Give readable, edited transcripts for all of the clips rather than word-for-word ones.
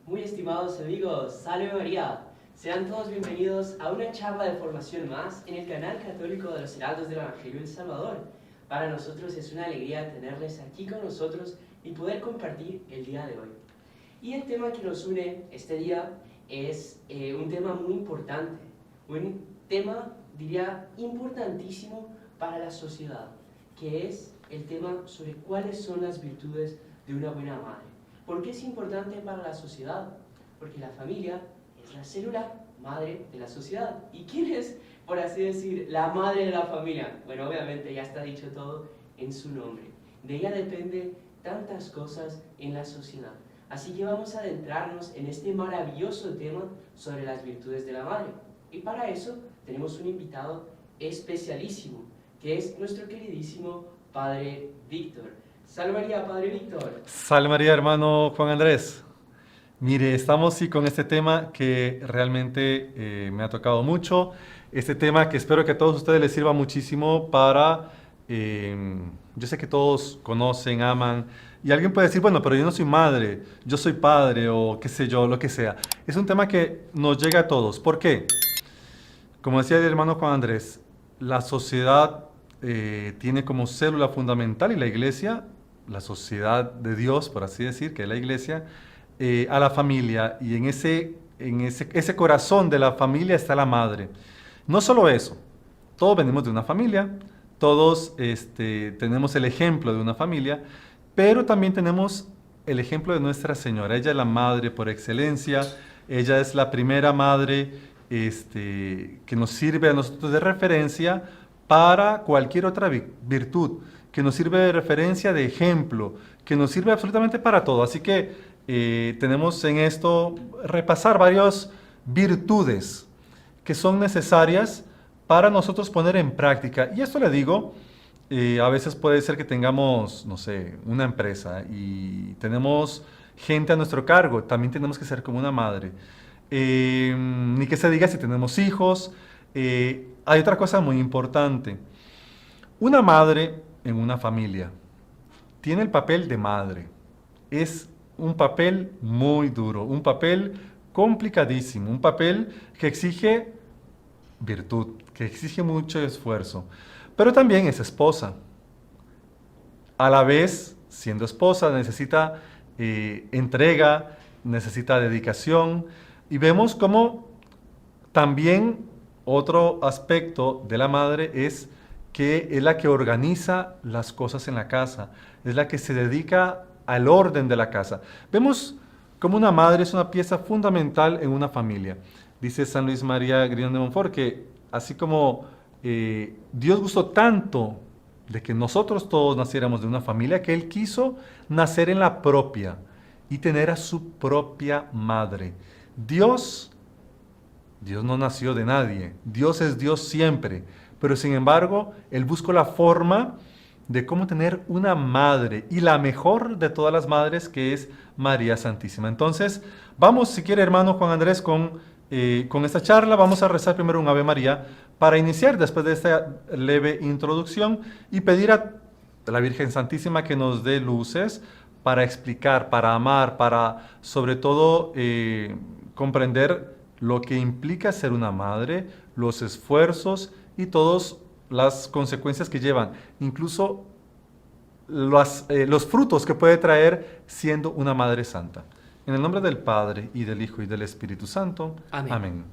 Muy estimados amigos, salve María. Sean todos bienvenidos a una charla de formación más en el canal católico de los Heraldos del Evangelio del Salvador. Para nosotros es una alegría tenerles aquí con nosotros y poder compartir el día de hoy. Y el tema que nos une este día es un tema muy importante, un tema, diría, importantísimo para la sociedad, que es el tema sobre cuáles son las virtudes de una buena madre. ¿Por qué es importante para la sociedad? Porque la familia es la célula madre de la sociedad. ¿Y quién es, por así decir, la madre de la familia? Bueno, obviamente ya está dicho todo en su nombre. De ella depende tantas cosas en la sociedad. Así que vamos a adentrarnos en este maravilloso tema sobre las virtudes de la madre. Y para eso tenemos un invitado especialísimo, que es nuestro queridísimo Padre Víctor. Salve María, Padre Víctor. Salve María, hermano Juan Andrés. Mire, estamos sí con este tema que realmente me ha tocado mucho. Este tema que espero que a todos ustedes les sirva muchísimo para... yo sé que todos conocen, aman, y alguien puede decir, bueno, pero yo no soy madre, yo soy padre, o qué sé yo, lo que sea. Es un tema que nos llega a todos. ¿Por qué? Como decía el hermano Juan Andrés, la sociedad tiene como célula fundamental, y la iglesia, la sociedad de Dios, por así decir, que es la iglesia, a la familia, y en ese corazón de la familia está la madre. No solo eso, todos venimos de una familia, todos tenemos el ejemplo de una familia, pero también tenemos el ejemplo de Nuestra Señora. Ella es la madre por excelencia, ella es la primera madre que nos sirve a nosotros de referencia para cualquier otra virtud, que nos sirve de referencia, de ejemplo, que nos sirve absolutamente para todo. Así que tenemos en esto repasar varias virtudes que son necesarias para nosotros poner en práctica. Y esto le digo, a veces puede ser que tengamos, no sé, una empresa y tenemos gente a nuestro cargo, también tenemos que ser como una madre. Ni que se diga si tenemos hijos. Hay otra cosa muy importante. Una madre en una familia tiene el papel de madre. Es un papel muy duro, un papel complicadísimo, un papel que exige virtud, que exige mucho esfuerzo. Pero también es esposa. A la vez, siendo esposa, necesita entrega, necesita dedicación. Y vemos cómo también otro aspecto de la madre es que es la que organiza las cosas en la casa, es la que se dedica al orden de la casa. Vemos cómo una madre es una pieza fundamental en una familia. Dice San Luis María Griñón de Montfort que así como Dios gustó tanto de que nosotros todos naciéramos de una familia, que Él quiso nacer en la propia y tener a su propia madre. Dios no nació de nadie, Dios es Dios siempre, pero sin embargo, Él buscó la forma de cómo tener una madre, y la mejor de todas las madres, que es María Santísima. Entonces, vamos, si quiere, hermano Juan Andrés, con esta charla. Vamos a rezar primero un Ave María para iniciar, después de esta leve introducción, y pedir a la Virgen Santísima que nos dé luces para explicar, para amar, para sobre todo comprender lo que implica ser una madre, los esfuerzos y todas las consecuencias que llevan, incluso los frutos que puede traer siendo una madre santa. En el nombre del Padre, y del Hijo, y del Espíritu Santo. Amén. Amén.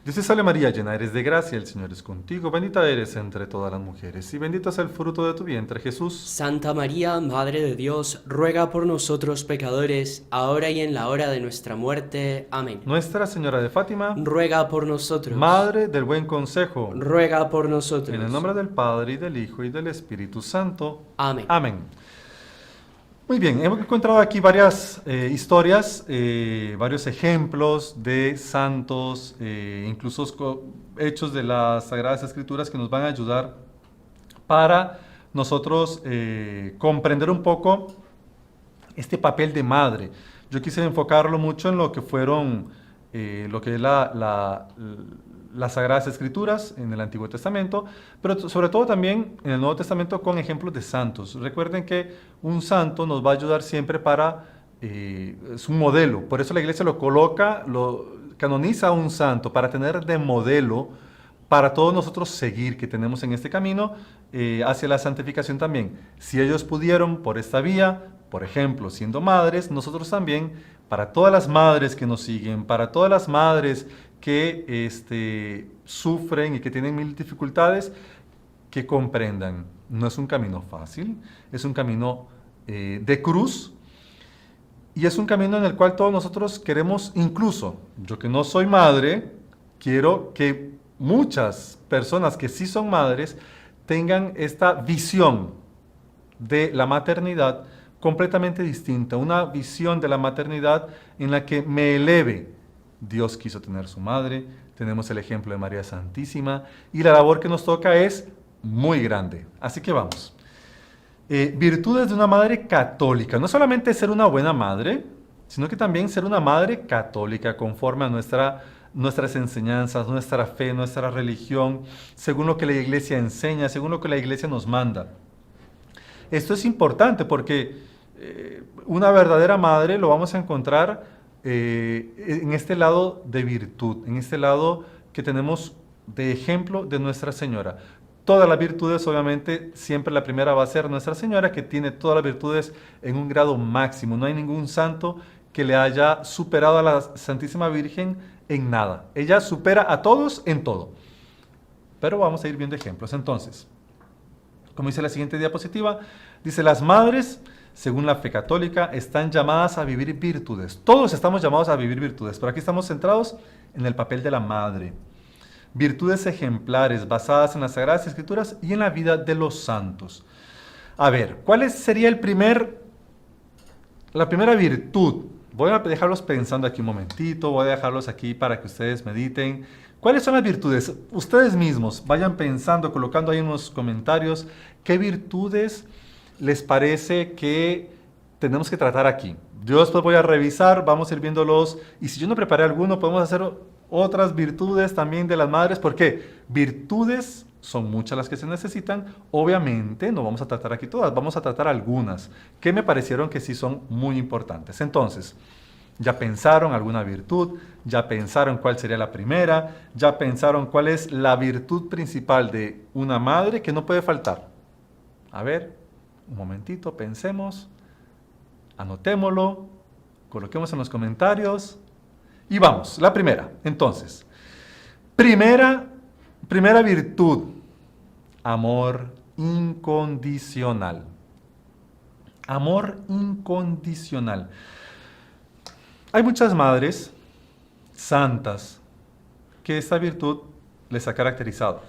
Dios te salve María, llena eres de gracia, el Señor es contigo, bendita eres entre todas las mujeres, y bendito es el fruto de tu vientre, Jesús. Santa María, Madre de Dios, ruega por nosotros pecadores, ahora y en la hora de nuestra muerte. Amén. Nuestra Señora de Fátima, ruega por nosotros. Madre del buen consejo, ruega por nosotros. en el nombre del Padre, y del Hijo, y del Espíritu Santo. Amén. Amén. Muy bien, hemos encontrado aquí varias historias, varios ejemplos de santos, incluso hechos de las Sagradas Escrituras que nos van a ayudar para nosotros comprender un poco este papel de madre. Yo quise enfocarlo mucho en lo que fueron, lo que es las Sagradas Escrituras en el Antiguo Testamento, pero sobre todo también en el Nuevo Testamento con ejemplos de santos. Recuerden que un santo nos va a ayudar siempre para es un modelo. Por eso la iglesia lo coloca, lo canoniza a un santo para tener de modelo para todos nosotros seguir, que tenemos en este camino hacia la santificación también. Si ellos pudieron por esta vía, por ejemplo, siendo madres, nosotros también, para todas las madres que nos siguen, para todas las madres que sufren y que tienen mil dificultades, que comprendan, no es un camino fácil, es un camino de cruz, y es un camino en el cual todos nosotros queremos, incluso yo que no soy madre, quiero que muchas personas que sí son madres tengan esta visión de la maternidad completamente distinta, una visión de la maternidad en la que me eleve. Dios quiso tener su madre, tenemos el ejemplo de María Santísima, y la labor que nos toca es muy grande. Así que vamos. Virtudes de una madre católica. No solamente ser una buena madre, sino que también ser una madre católica conforme a nuestras enseñanzas, nuestra fe, nuestra religión, según lo que la iglesia enseña, según lo que la iglesia nos manda. Esto es importante porque una verdadera madre lo vamos a encontrar en este lado de virtud, en este lado que tenemos de ejemplo de Nuestra Señora. Todas las virtudes, obviamente, siempre la primera va a ser Nuestra Señora, que tiene todas las virtudes en un grado máximo. No hay ningún santo que le haya superado a la Santísima Virgen en nada. Ella supera a todos en todo. Pero vamos a ir viendo ejemplos. Entonces, como dice la siguiente diapositiva, dice: las madres, según la fe católica, están llamadas a vivir virtudes. Todos estamos llamados a vivir virtudes, pero aquí estamos centrados en el papel de la madre. Virtudes ejemplares basadas en las Sagradas Escrituras y en la vida de los santos. A ver, ¿cuál sería la primera virtud? Voy a dejarlos pensando aquí un momentito, voy a dejarlos aquí para que ustedes mediten. ¿Cuáles son las virtudes? Ustedes mismos vayan pensando, colocando ahí en los comentarios qué virtudes les parece que tenemos que tratar aquí. Yo después voy a revisar, vamos a ir viéndolos, y si yo no preparé alguno, podemos hacer otras virtudes también de las madres, porque virtudes son muchas las que se necesitan. Obviamente no vamos a tratar aquí todas, vamos a tratar algunas que me parecieron que sí son muy importantes. Entonces, ya pensaron alguna virtud, ya pensaron cuál sería la primera, ya pensaron cuál es la virtud principal de una madre que no puede faltar. A ver, un momentito, pensemos, anotémoslo, coloquemos en los comentarios. Y vamos, la primera. Entonces, primera virtud, amor incondicional. Amor incondicional. Hay muchas madres santas que esta virtud les ha caracterizado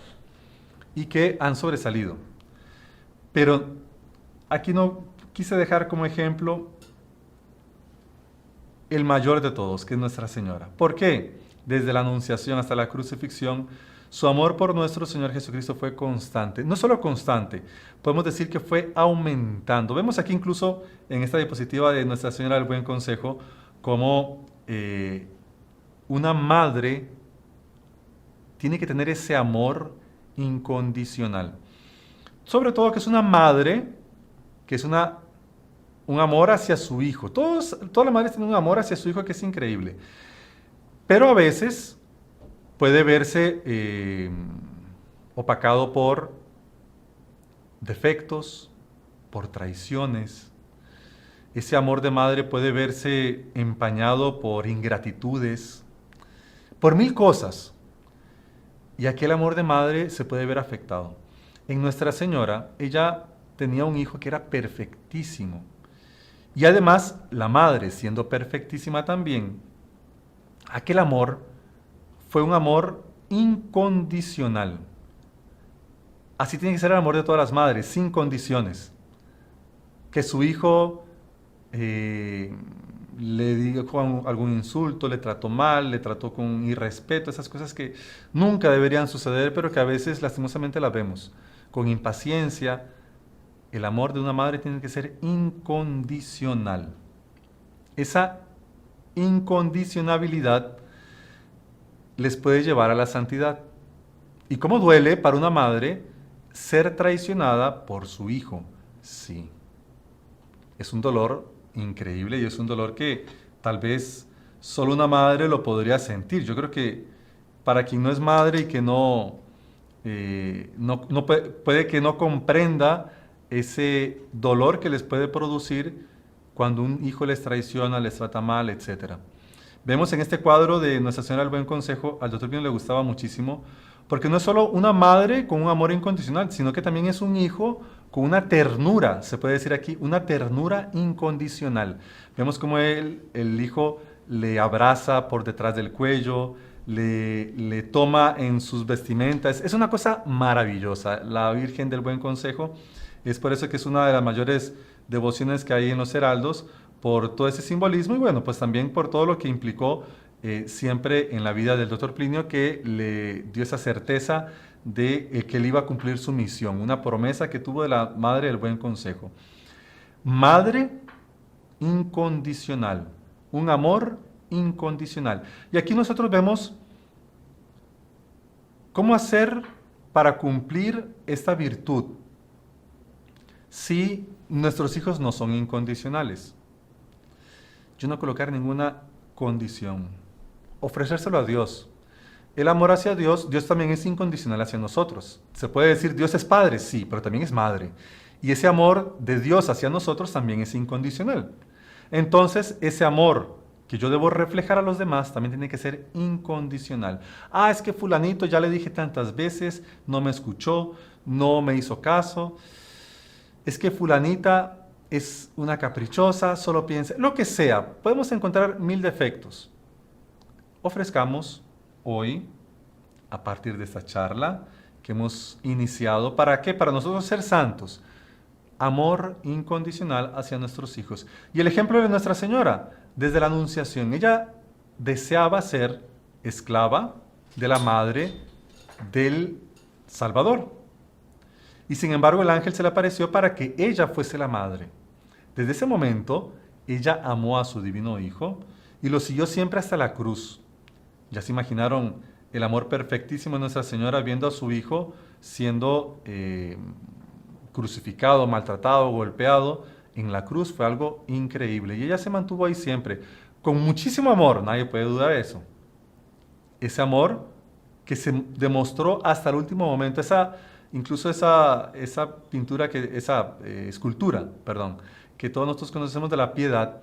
y que han sobresalido. Pero aquí no quise dejar como ejemplo el mayor de todos, que es Nuestra Señora. ¿Por qué? Desde la Anunciación hasta la crucifixión, su amor por nuestro Señor Jesucristo fue constante. No solo constante, podemos decir que fue aumentando. Vemos aquí incluso en esta diapositiva de Nuestra Señora del Buen Consejo cómo una madre tiene que tener ese amor incondicional. Sobre todo que es una madre, que es un amor hacia su hijo. Todas las madres tienen un amor hacia su hijo que es increíble. Pero a veces puede verse opacado por defectos, por traiciones. Ese amor de madre puede verse empañado por ingratitudes, por mil cosas. Y aquel amor de madre se puede ver afectado. En Nuestra Señora, ella tenía un hijo que era perfectísimo. Y además, la madre, siendo perfectísima también, aquel amor fue un amor incondicional. Así tiene que ser el amor de todas las madres, sin condiciones. Que su hijo le dijo algún insulto, le trató mal, le trató con irrespeto, esas cosas que nunca deberían suceder, pero que a veces lastimosamente las vemos. Con impaciencia. El amor de una madre tiene que ser incondicional. Esa incondicionabilidad les puede llevar a la santidad. ¿Y cómo duele para una madre ser traicionada por su hijo? Sí. Es un dolor increíble y es un dolor que tal vez solo una madre lo podría sentir. Yo creo que para quien no es madre y que puede que no comprenda ese dolor que les puede producir cuando un hijo les traiciona, les trata mal, etc. Vemos en este cuadro de Nuestra Señora del Buen Consejo, al doctor Pino le gustaba muchísimo, porque no es solo una madre con un amor incondicional, sino que también es un hijo con una ternura, se puede decir aquí, una ternura incondicional. Vemos cómo el hijo le abraza por detrás del cuello, le toma en sus vestimentas. Es una cosa maravillosa, la Virgen del Buen Consejo. Es por eso que es una de las mayores devociones que hay en los heraldos, por todo ese simbolismo y bueno, pues también por todo lo que implicó siempre en la vida del doctor Plinio, que le dio esa certeza de que él iba a cumplir su misión, una promesa que tuvo de la Madre del Buen Consejo. Madre incondicional, un amor incondicional. Y aquí nosotros vemos cómo hacer para cumplir esta virtud si nuestros hijos no son incondicionales. Yo no colocar ninguna condición. Ofrecérselo a Dios. El amor hacia Dios, Dios también es incondicional hacia nosotros. Se puede decir Dios es padre, sí, pero también es madre. Y ese amor de Dios hacia nosotros también es incondicional. Entonces, ese amor que yo debo reflejar a los demás también tiene que ser incondicional. Ah, es que fulanito ya le dije tantas veces, no me escuchó, no me hizo caso. Es que fulanita es una caprichosa, solo piensa, lo que sea. Podemos encontrar 1000 defectos. Ofrezcamos hoy, a partir de esta charla que hemos iniciado, ¿para qué? Para nosotros ser santos. Amor incondicional hacia nuestros hijos. Y el ejemplo de Nuestra Señora, desde la Anunciación, ella deseaba ser esclava de la madre del Salvador. Y sin embargo el ángel se le apareció para que ella fuese la madre. Desde ese momento, ella amó a su divino Hijo y lo siguió siempre hasta la cruz. Ya se imaginaron el amor perfectísimo de Nuestra Señora viendo a su Hijo siendo crucificado, maltratado, golpeado en la cruz. Fue algo increíble. Y ella se mantuvo ahí siempre, con muchísimo amor, nadie puede dudar de eso. Ese amor que se demostró hasta el último momento, incluso esa pintura, esa escultura, que todos nosotros conocemos de la Piedad,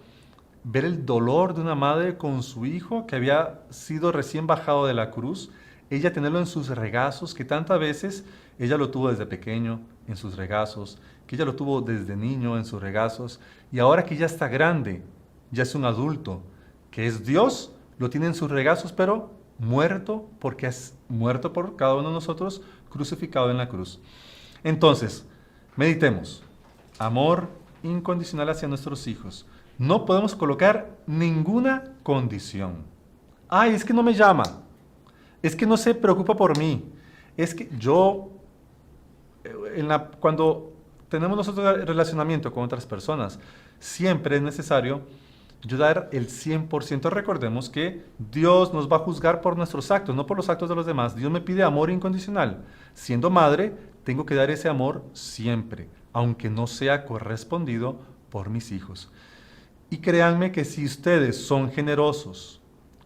ver el dolor de una madre con su hijo que había sido recién bajado de la cruz, ella tenerlo en sus regazos, que tantas veces ella lo tuvo desde pequeño en sus regazos, que ella lo tuvo desde niño en sus regazos, y ahora que ya está grande, ya es un adulto, que es Dios, lo tiene en sus regazos, pero muerto, porque es muerto por cada uno de nosotros, crucificado en la cruz. Entonces, meditemos. Amor incondicional hacia nuestros hijos. No podemos colocar ninguna condición. Ay, es que no me llama. Es que no se preocupa por mí. Es que cuando tenemos nosotros relacionamiento con otras personas, siempre es necesario yo dar el 100%. Recordemos que Dios nos va a juzgar por nuestros actos, no por los actos de los demás. Dios me pide amor incondicional. Siendo madre, tengo que dar ese amor siempre, aunque no sea correspondido por mis hijos. Y créanme que si ustedes son generosos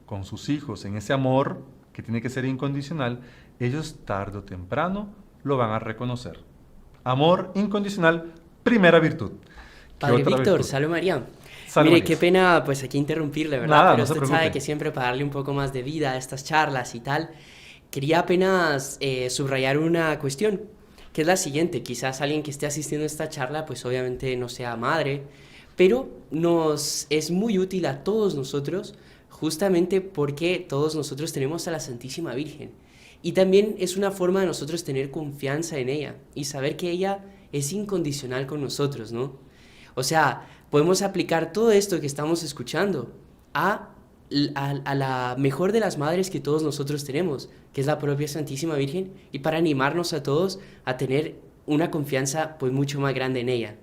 con sus hijos en ese amor, que tiene que ser incondicional, ellos tarde o temprano lo van a reconocer. Amor incondicional, primera virtud. Padre Víctor, salve María. Salve Mire, María. qué pena pues aquí interrumpirle, ¿verdad? Nada, pero no se usted preocupe. sabe que siempre para darle un poco más de vida a estas charlas y tal, quería apenas subrayar una cuestión, que es la siguiente. Quizás alguien que esté asistiendo a esta charla, pues obviamente no sea madre, pero nos es muy útil a todos nosotros, justamente porque todos nosotros tenemos a la Santísima Virgen. Y también es una forma de nosotros tener confianza en ella y saber que ella es incondicional con nosotros, ¿no? O sea, podemos aplicar todo esto que estamos escuchando a la mejor de las madres que todos nosotros tenemos, que es la propia Santísima Virgen, y para animarnos a todos a tener una confianza pues mucho más grande en ella.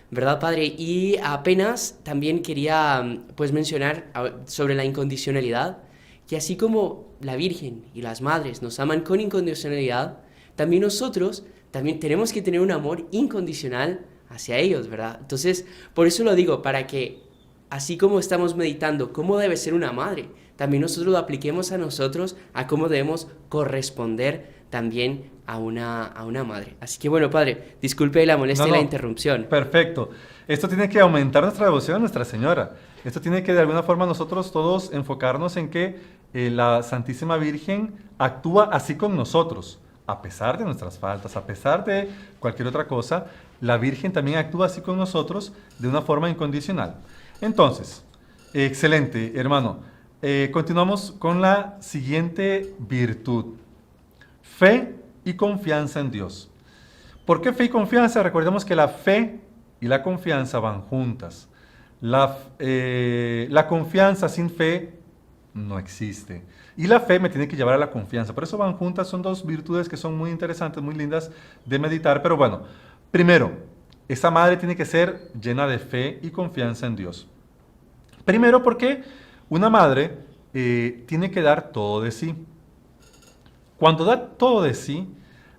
¿Verdad, Padre? Y apenas también quería pues mencionar sobre la incondicionalidad, que así como la Virgen y las madres nos aman con incondicionalidad, también nosotros también tenemos que tener un amor incondicional hacia ellos, ¿verdad? Entonces, por eso lo digo, para que así como estamos meditando cómo debe ser una madre, también nosotros lo apliquemos a nosotros, a cómo debemos corresponder también a una madre. Así que bueno, Padre, disculpe la molestia y la interrupción. Perfecto. Esto tiene que aumentar nuestra devoción a Nuestra Señora. Esto tiene que de alguna forma nosotros todos enfocarnos en que la Santísima Virgen actúa así con nosotros. A pesar de nuestras faltas, a pesar de cualquier otra cosa, la Virgen también actúa así con nosotros de una forma incondicional. Entonces, excelente, hermano. Continuamos con la siguiente virtud. Fe y confianza en Dios. ¿Por qué fe y confianza? Recordemos que la fe y la confianza van juntas. La confianza sin fe no existe. Y la fe me tiene que llevar a la confianza. Por eso van juntas, son dos virtudes que son muy interesantes, muy lindas de meditar. Pero bueno, primero, esta madre tiene que ser llena de fe y confianza en Dios. Primero porque una madre tiene que dar todo de sí. Cuando da todo de sí,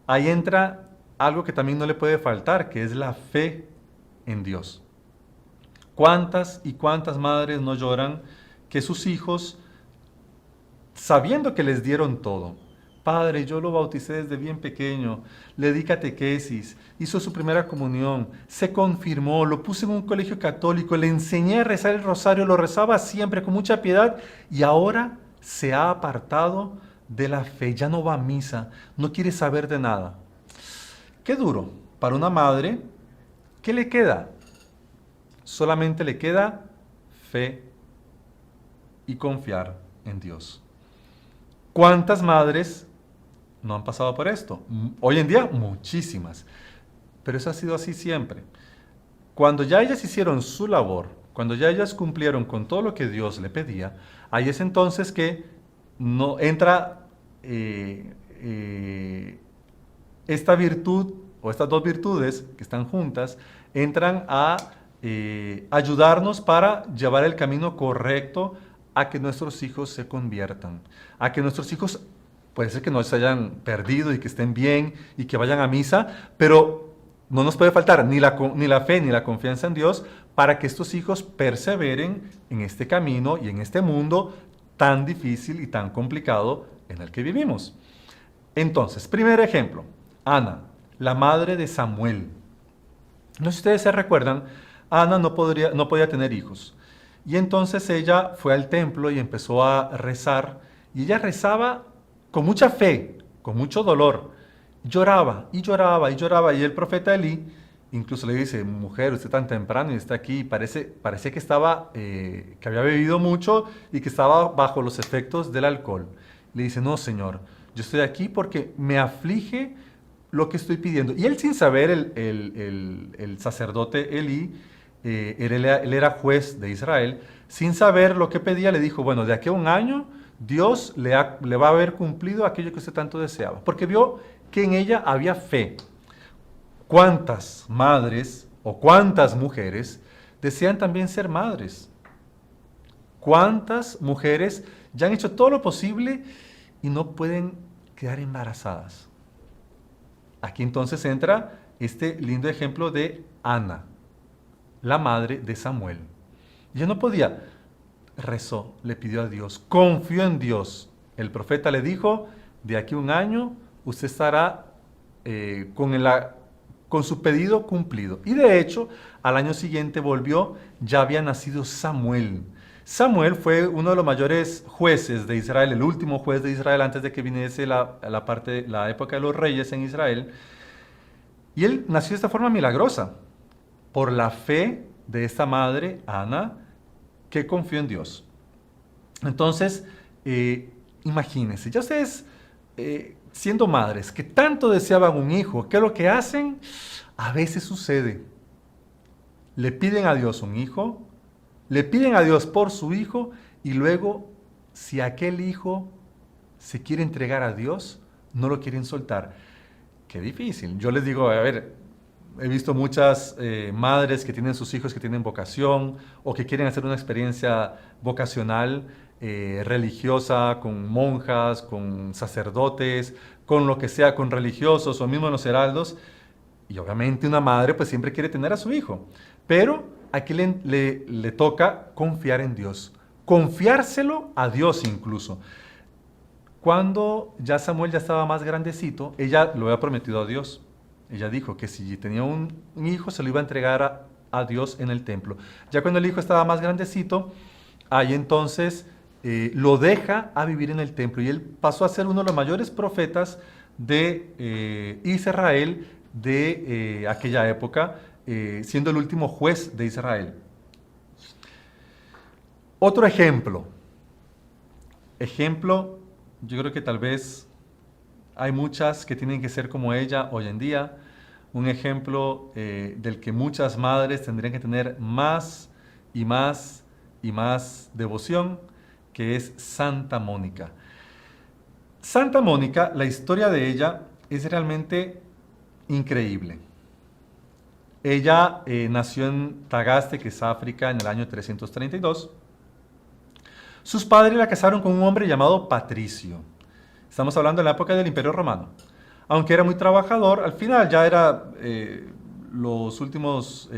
ahí entra algo que también no le puede faltar, que es la fe en Dios. ¿Cuántas y cuántas madres no lloran que sus hijos, sabiendo que les dieron todo, Padre, yo lo bauticé desde bien pequeño, le di catequesis, hizo su primera comunión, se confirmó, lo puse en un colegio católico, le enseñé a rezar el rosario, lo rezaba siempre con mucha piedad y ahora se ha apartado de la fe, ya no va a misa, no quiere saber de nada? Qué duro para una madre. ¿Qué le queda? Solamente le queda fe y confiar en Dios. ¿Cuántas madres no han pasado por esto? Hoy en día, muchísimas. Pero eso ha sido así siempre. Cuando ya ellas hicieron su labor, cuando ya ellas cumplieron con todo lo que Dios le pedía, ahí es entonces que no entra esta virtud o estas dos virtudes que están juntas, entran a ayudarnos para llevar el camino correcto a que nuestros hijos se conviertan, a que nuestros hijos, puede ser que no se hayan perdido y que estén bien y que vayan a misa, pero no nos puede faltar ni la fe ni la confianza en Dios para que estos hijos perseveren en este camino y en este mundo tan difícil y tan complicado en el que vivimos. Entonces, primer ejemplo, Ana, la madre de Samuel. No sé si ustedes se recuerdan, Ana no podía tener hijos. Y entonces ella fue al templo y empezó a rezar. Y ella rezaba con mucha fe, con mucho dolor. Lloraba y lloraba y lloraba. Y el profeta Elí incluso le dice, mujer, usted tan temprano y está aquí. Parecía que había bebido mucho y que estaba bajo los efectos del alcohol. Le dice, no, Señor, yo estoy aquí porque me aflige lo que estoy pidiendo. Y él, sin saber, el sacerdote Elí, él era juez de Israel, sin saber lo que pedía, le dijo, bueno, de aquí a un año Dios le va a haber cumplido aquello que usted tanto deseaba, porque vio que en ella había fe. ¿Cuántas madres o cuántas mujeres desean también ser madres? ¿Cuántas mujeres ya han hecho todo lo posible y no pueden quedar embarazadas? Aquí entonces entra este lindo ejemplo de Ana, la madre de Samuel. Ella no podía, rezó, le pidió a Dios, confió en Dios. El profeta le dijo, de aquí a un año usted estará con su pedido cumplido. Y de hecho, al año siguiente volvió, ya había nacido Samuel. Samuel fue uno de los mayores jueces de Israel, el último juez de Israel antes de que viniese la época de los reyes en Israel. Y él nació de esta forma milagrosa, por la fe de esta madre, Ana, que confió en Dios. Entonces, imagínense, ya ustedes, siendo madres, que tanto deseaban un hijo, ¿qué es lo que hacen? A veces sucede. Le piden a Dios un hijo, le piden a Dios por su hijo, y luego, si aquel hijo se quiere entregar a Dios, no lo quieren soltar. Qué difícil. Yo les digo, a ver, he visto muchas madres que tienen sus hijos que tienen vocación o que quieren hacer una experiencia vocacional, religiosa, con monjas, con sacerdotes, con lo que sea, con religiosos o mismo en los heraldos. Y obviamente una madre pues siempre quiere tener a su hijo. Pero aquí le toca confiar en Dios. Confiárselo a Dios incluso. Cuando ya Samuel ya estaba más grandecito, ella lo había prometido a Dios. Ella dijo que si tenía un hijo se lo iba a entregar a Dios en el templo. Ya cuando el hijo estaba más grandecito, ahí entonces lo deja a vivir en el templo. Y él pasó a ser uno de los mayores profetas de Israel de aquella época, siendo el último juez de Israel. Otro ejemplo. Yo creo que tal vez hay muchas que tienen que ser como ella hoy en día. Un ejemplo del que muchas madres tendrían que tener más y más y más devoción, que es Santa Mónica. Santa Mónica, la historia de ella es realmente increíble. Ella nació en Tagaste, que es África, en el año 332. Sus padres la casaron con un hombre llamado Patricio. Estamos hablando de la época del Imperio Romano. Aunque era muy trabajador, al final ya era los últimos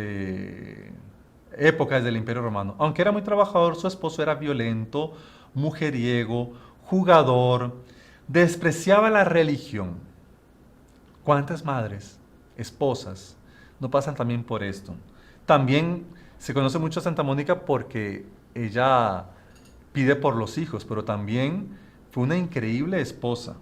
épocas del Imperio Romano. Aunque era muy trabajador, su esposo era violento, mujeriego, jugador, despreciaba la religión. ¿Cuántas madres, esposas, no pasan también por esto? También se conoce mucho a Santa Mónica porque ella pide por los hijos, pero también fue una increíble esposa.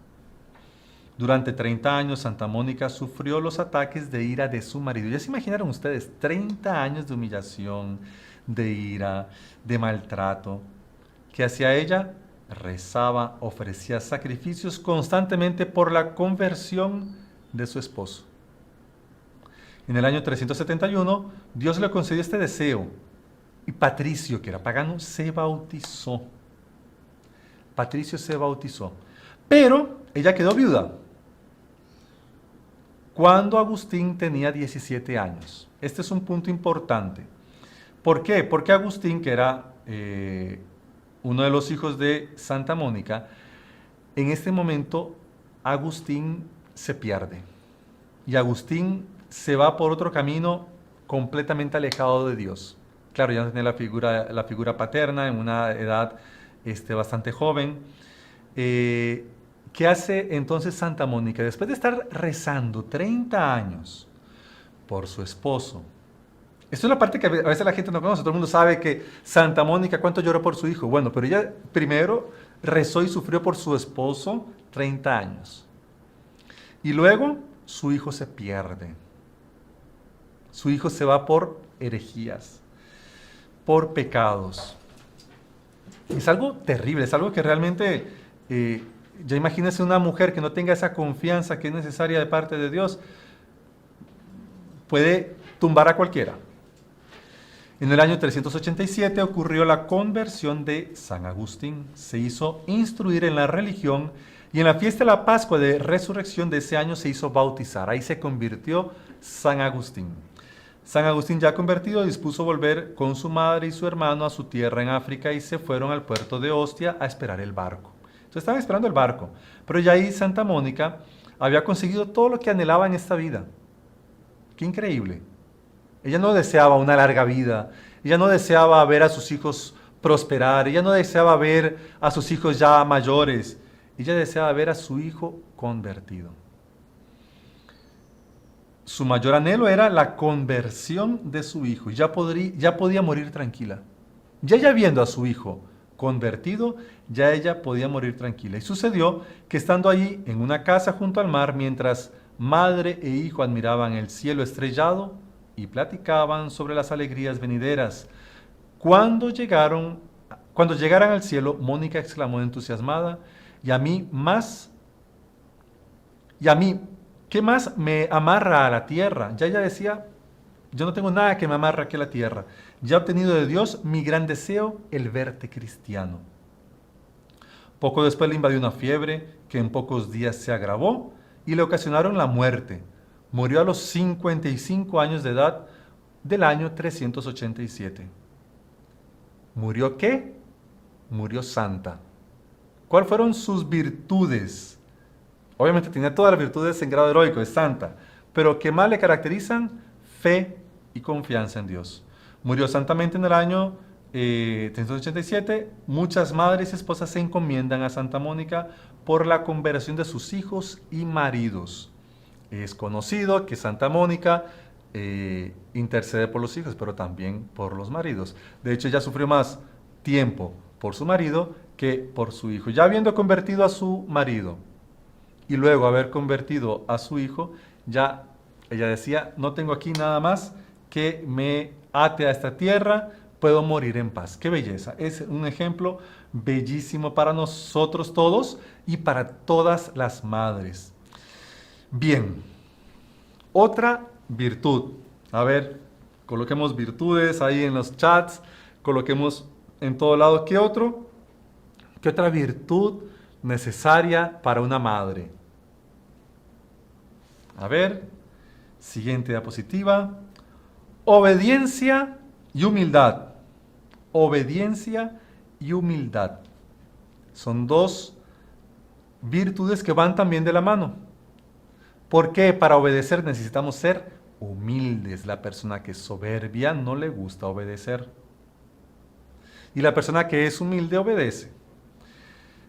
Durante 30 años Santa Mónica sufrió los ataques de ira de su marido. Ya se imaginaron ustedes, 30 años de humillación, de ira, de maltrato. ¿Qué hacía ella? Rezaba, ofrecía sacrificios constantemente por la conversión de su esposo. En el año 371, Dios le concedió este deseo. Y Patricio, que era pagano, se bautizó. Patricio se bautizó. Pero ella quedó viuda cuando Agustín tenía 17 años. Este es un punto importante. ¿Por qué? Porque Agustín, que era uno de los hijos de Santa Mónica, en este momento Agustín se pierde. Y Agustín se va por otro camino completamente alejado de Dios. Claro, ya no tenía la figura paterna en una edad bastante joven. ¿Qué hace entonces Santa Mónica? Después de estar rezando 30 años por su esposo. Esto es la parte que a veces la gente no conoce. Todo el mundo sabe que Santa Mónica, ¿cuánto lloró por su hijo? Bueno, pero ella primero rezó y sufrió por su esposo 30 años. Y luego su hijo se pierde. Su hijo se va por herejías, por pecados. Es algo terrible, es algo que realmente, ya imagínense una mujer que no tenga esa confianza que es necesaria de parte de Dios, puede tumbar a cualquiera. En el año 387 ocurrió la conversión de San Agustín. Se hizo instruir en la religión y en la fiesta de la Pascua de Resurrección de ese año se hizo bautizar. Ahí se convirtió San Agustín. San Agustín, ya convertido, dispuso volver con su madre y su hermano a su tierra en África y se fueron al puerto de Ostia a esperar el barco. Entonces estaban esperando el barco, pero ya ahí Santa Mónica había conseguido todo lo que anhelaba en esta vida. ¡Qué increíble! Ella no deseaba una larga vida, ella no deseaba ver a sus hijos prosperar, ella no deseaba ver a sus hijos ya mayores, ella deseaba ver a su hijo convertido. Su mayor anhelo era la conversión de su hijo. Ya podía morir tranquila. Ya ella viendo a su hijo convertido, ya ella podía morir tranquila. Y sucedió que estando allí en una casa junto al mar, mientras madre e hijo admiraban el cielo estrellado y platicaban sobre las alegrías venideras, cuando llegaran al cielo, Mónica exclamó entusiasmada, ¿qué más me amarra a la tierra? Ya ella decía, yo no tengo nada que me amarre aquí a la tierra. Ya he obtenido de Dios mi gran deseo, el verte cristiano. Poco después le invadió una fiebre que en pocos días se agravó y le ocasionaron la muerte. Murió a los 55 años de edad del año 387. ¿Murió qué? Murió santa. ¿Cuáles fueron sus virtudes? Obviamente tenía todas las virtudes en grado heroico, es santa, pero que más le caracterizan fe y confianza en Dios. Murió santamente en el año 387. Muchas madres y esposas se encomiendan a Santa Mónica por la conversión de sus hijos y maridos. Es conocido que Santa Mónica intercede por los hijos, pero también por los maridos. De hecho, ella sufrió más tiempo por su marido que por su hijo. Ya habiendo convertido a su marido y luego haber convertido a su hijo, ya ella decía, no tengo aquí nada más que me ate a esta tierra, puedo morir en paz. ¡Qué belleza! Es un ejemplo bellísimo para nosotros todos y para todas las madres. Bien, otra virtud. A ver, coloquemos virtudes ahí en los chats, coloquemos en todo lado. ¿Qué otra virtud necesaria para una madre? A ver, siguiente diapositiva. Obediencia y humildad. Obediencia y humildad. Son dos virtudes que van también de la mano. Porque para obedecer necesitamos ser humildes. La persona que es soberbia no le gusta obedecer. Y la persona que es humilde obedece.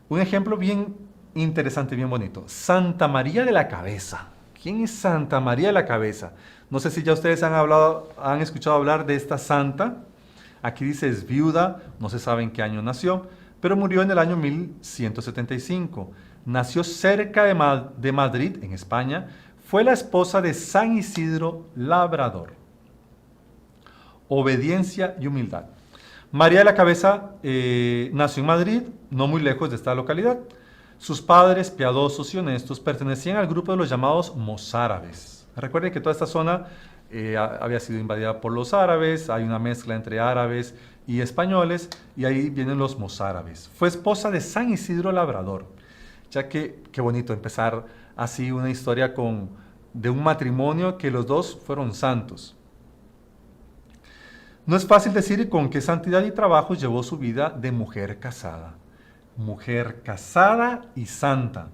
Un ejemplo bien interesante, bien bonito. Santa María de la Cabeza. ¿Quién es Santa María de la Cabeza? No sé si ya ustedes han escuchado hablar de esta santa. Aquí dice es viuda, no se sabe en qué año nació, pero murió en el año 1175. Nació cerca de Madrid, en España. Fue la esposa de San Isidro Labrador. Obediencia y humildad. María de la Cabeza nació en Madrid, no muy lejos de esta localidad. Sus padres, piadosos y honestos, pertenecían al grupo de los llamados mozárabes. Recuerden que toda esta zona había sido invadida por los árabes, hay una mezcla entre árabes y españoles, y ahí vienen los mozárabes. Fue esposa de San Isidro Labrador, ya que qué bonito empezar así una historia de un matrimonio que los dos fueron santos. No es fácil decir con qué santidad y trabajo llevó su vida de mujer casada. Mujer casada y santa.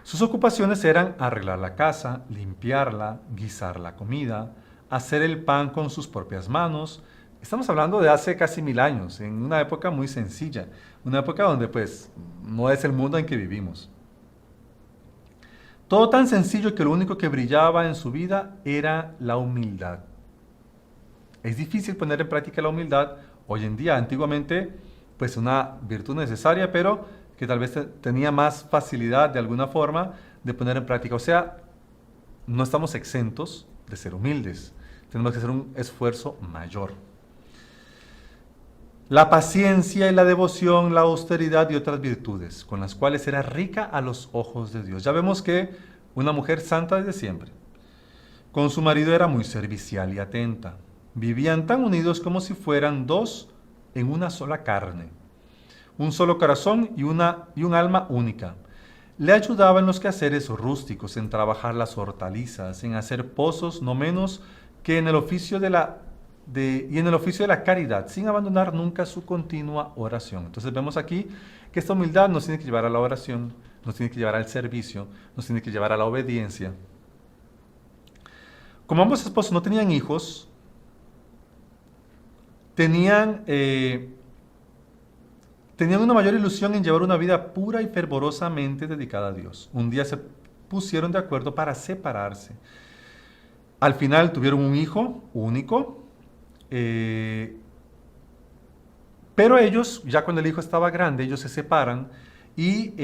Sus ocupaciones eran arreglar la casa, limpiarla, guisar la comida, hacer el pan con sus propias manos. Estamos hablando de hace casi 1000 años, en una época muy sencilla, una época donde pues no es el mundo en que vivimos. Todo tan sencillo que lo único que brillaba en su vida era la humildad. Es difícil poner en práctica la humildad hoy en día. Antiguamente, pues una virtud necesaria, pero que tal vez tenía más facilidad de alguna forma de poner en práctica. O sea, no estamos exentos de ser humildes. Tenemos que hacer un esfuerzo mayor. La paciencia y la devoción, la austeridad y otras virtudes, con las cuales era rica a los ojos de Dios. Ya vemos que una mujer santa desde siempre. Con su marido era muy servicial y atenta. Vivían tan unidos como si fueran dos en una sola carne. Un solo corazón y un alma única. Le ayudaba en los quehaceres rústicos, en trabajar las hortalizas, en hacer pozos, no menos que en el oficio de la caridad, sin abandonar nunca su continua oración. Entonces vemos aquí que esta humildad nos tiene que llevar a la oración, nos tiene que llevar al servicio, nos tiene que llevar a la obediencia. Como ambos esposos no tenían hijos, tenían una mayor ilusión en llevar una vida pura y fervorosamente dedicada a Dios. Un día se pusieron de acuerdo para separarse. Al final tuvieron un hijo único, pero ellos, ya cuando el hijo estaba grande, ellos se separan y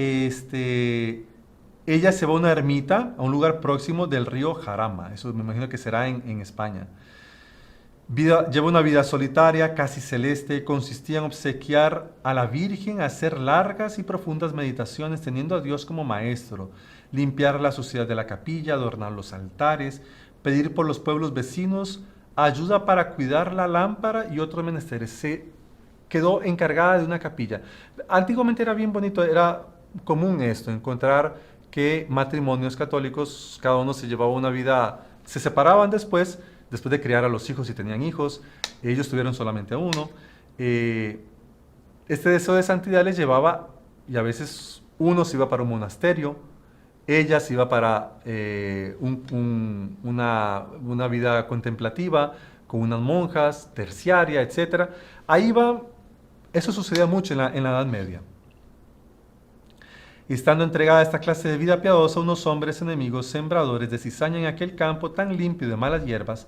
ella se va a una ermita, a un lugar próximo del río Jarama. Eso me imagino que será en España. Lleva una vida solitaria, casi celeste, consistía en obsequiar a la Virgen, hacer largas y profundas meditaciones, teniendo a Dios como maestro, limpiar la suciedad de la capilla, adornar los altares, pedir por los pueblos vecinos, ayuda para cuidar la lámpara y otros menesteres. Se quedó encargada de una capilla. Antiguamente era bien bonito, era común esto, encontrar que matrimonios católicos, cada uno se llevaba una vida, se separaban después de criar a los hijos si tenían hijos, ellos tuvieron solamente a uno. Este deseo de santidad les llevaba, y a veces uno se iba para un monasterio, ella se iba para una vida contemplativa con unas monjas, terciaria, etc. Ahí va, eso sucedía mucho en la Edad Media. Y estando entregada a esta clase de vida piadosa, unos hombres enemigos, sembradores de cizaña en aquel campo tan limpio de malas hierbas,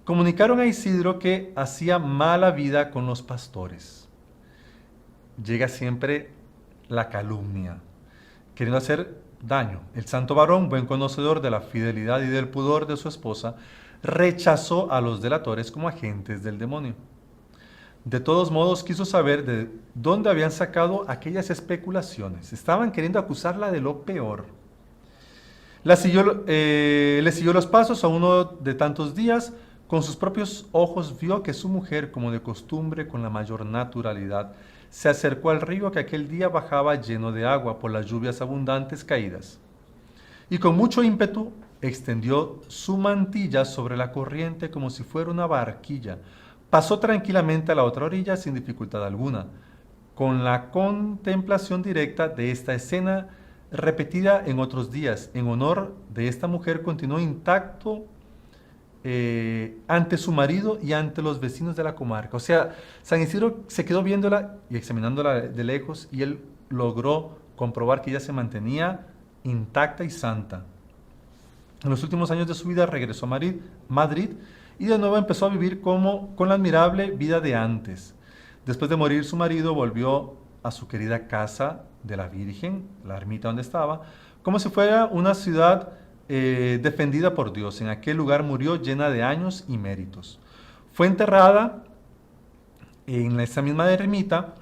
comunicaron a Isidro que hacía mala vida con los pastores. Llega siempre la calumnia, queriendo hacer daño. El santo varón, buen conocedor de la fidelidad y del pudor de su esposa, rechazó a los delatores como agentes del demonio. De todos modos, quiso saber de dónde habían sacado aquellas especulaciones. Estaban queriendo acusarla de lo peor. Le siguió los pasos a uno de tantos días. Con sus propios ojos vio que su mujer, como de costumbre, con la mayor naturalidad, se acercó al río que aquel día bajaba lleno de agua por las lluvias abundantes caídas. Y con mucho ímpetu extendió su mantilla sobre la corriente como si fuera una barquilla. Pasó tranquilamente a la otra orilla sin dificultad alguna. Con la contemplación directa de esta escena repetida en otros días, en honor de esta mujer, continuó intacto ante su marido y ante los vecinos de la comarca. O sea, San Isidro se quedó viéndola y examinándola de lejos, y él logró comprobar que ella se mantenía intacta y santa. En los últimos años de su vida regresó a Madrid y de nuevo empezó a vivir con la admirable vida de antes. Después de morir su marido, volvió a su querida casa de la Virgen, la ermita donde estaba, como si fuera una ciudad defendida por Dios. En aquel lugar murió llena de años y méritos. Fue enterrada en esa misma ermita,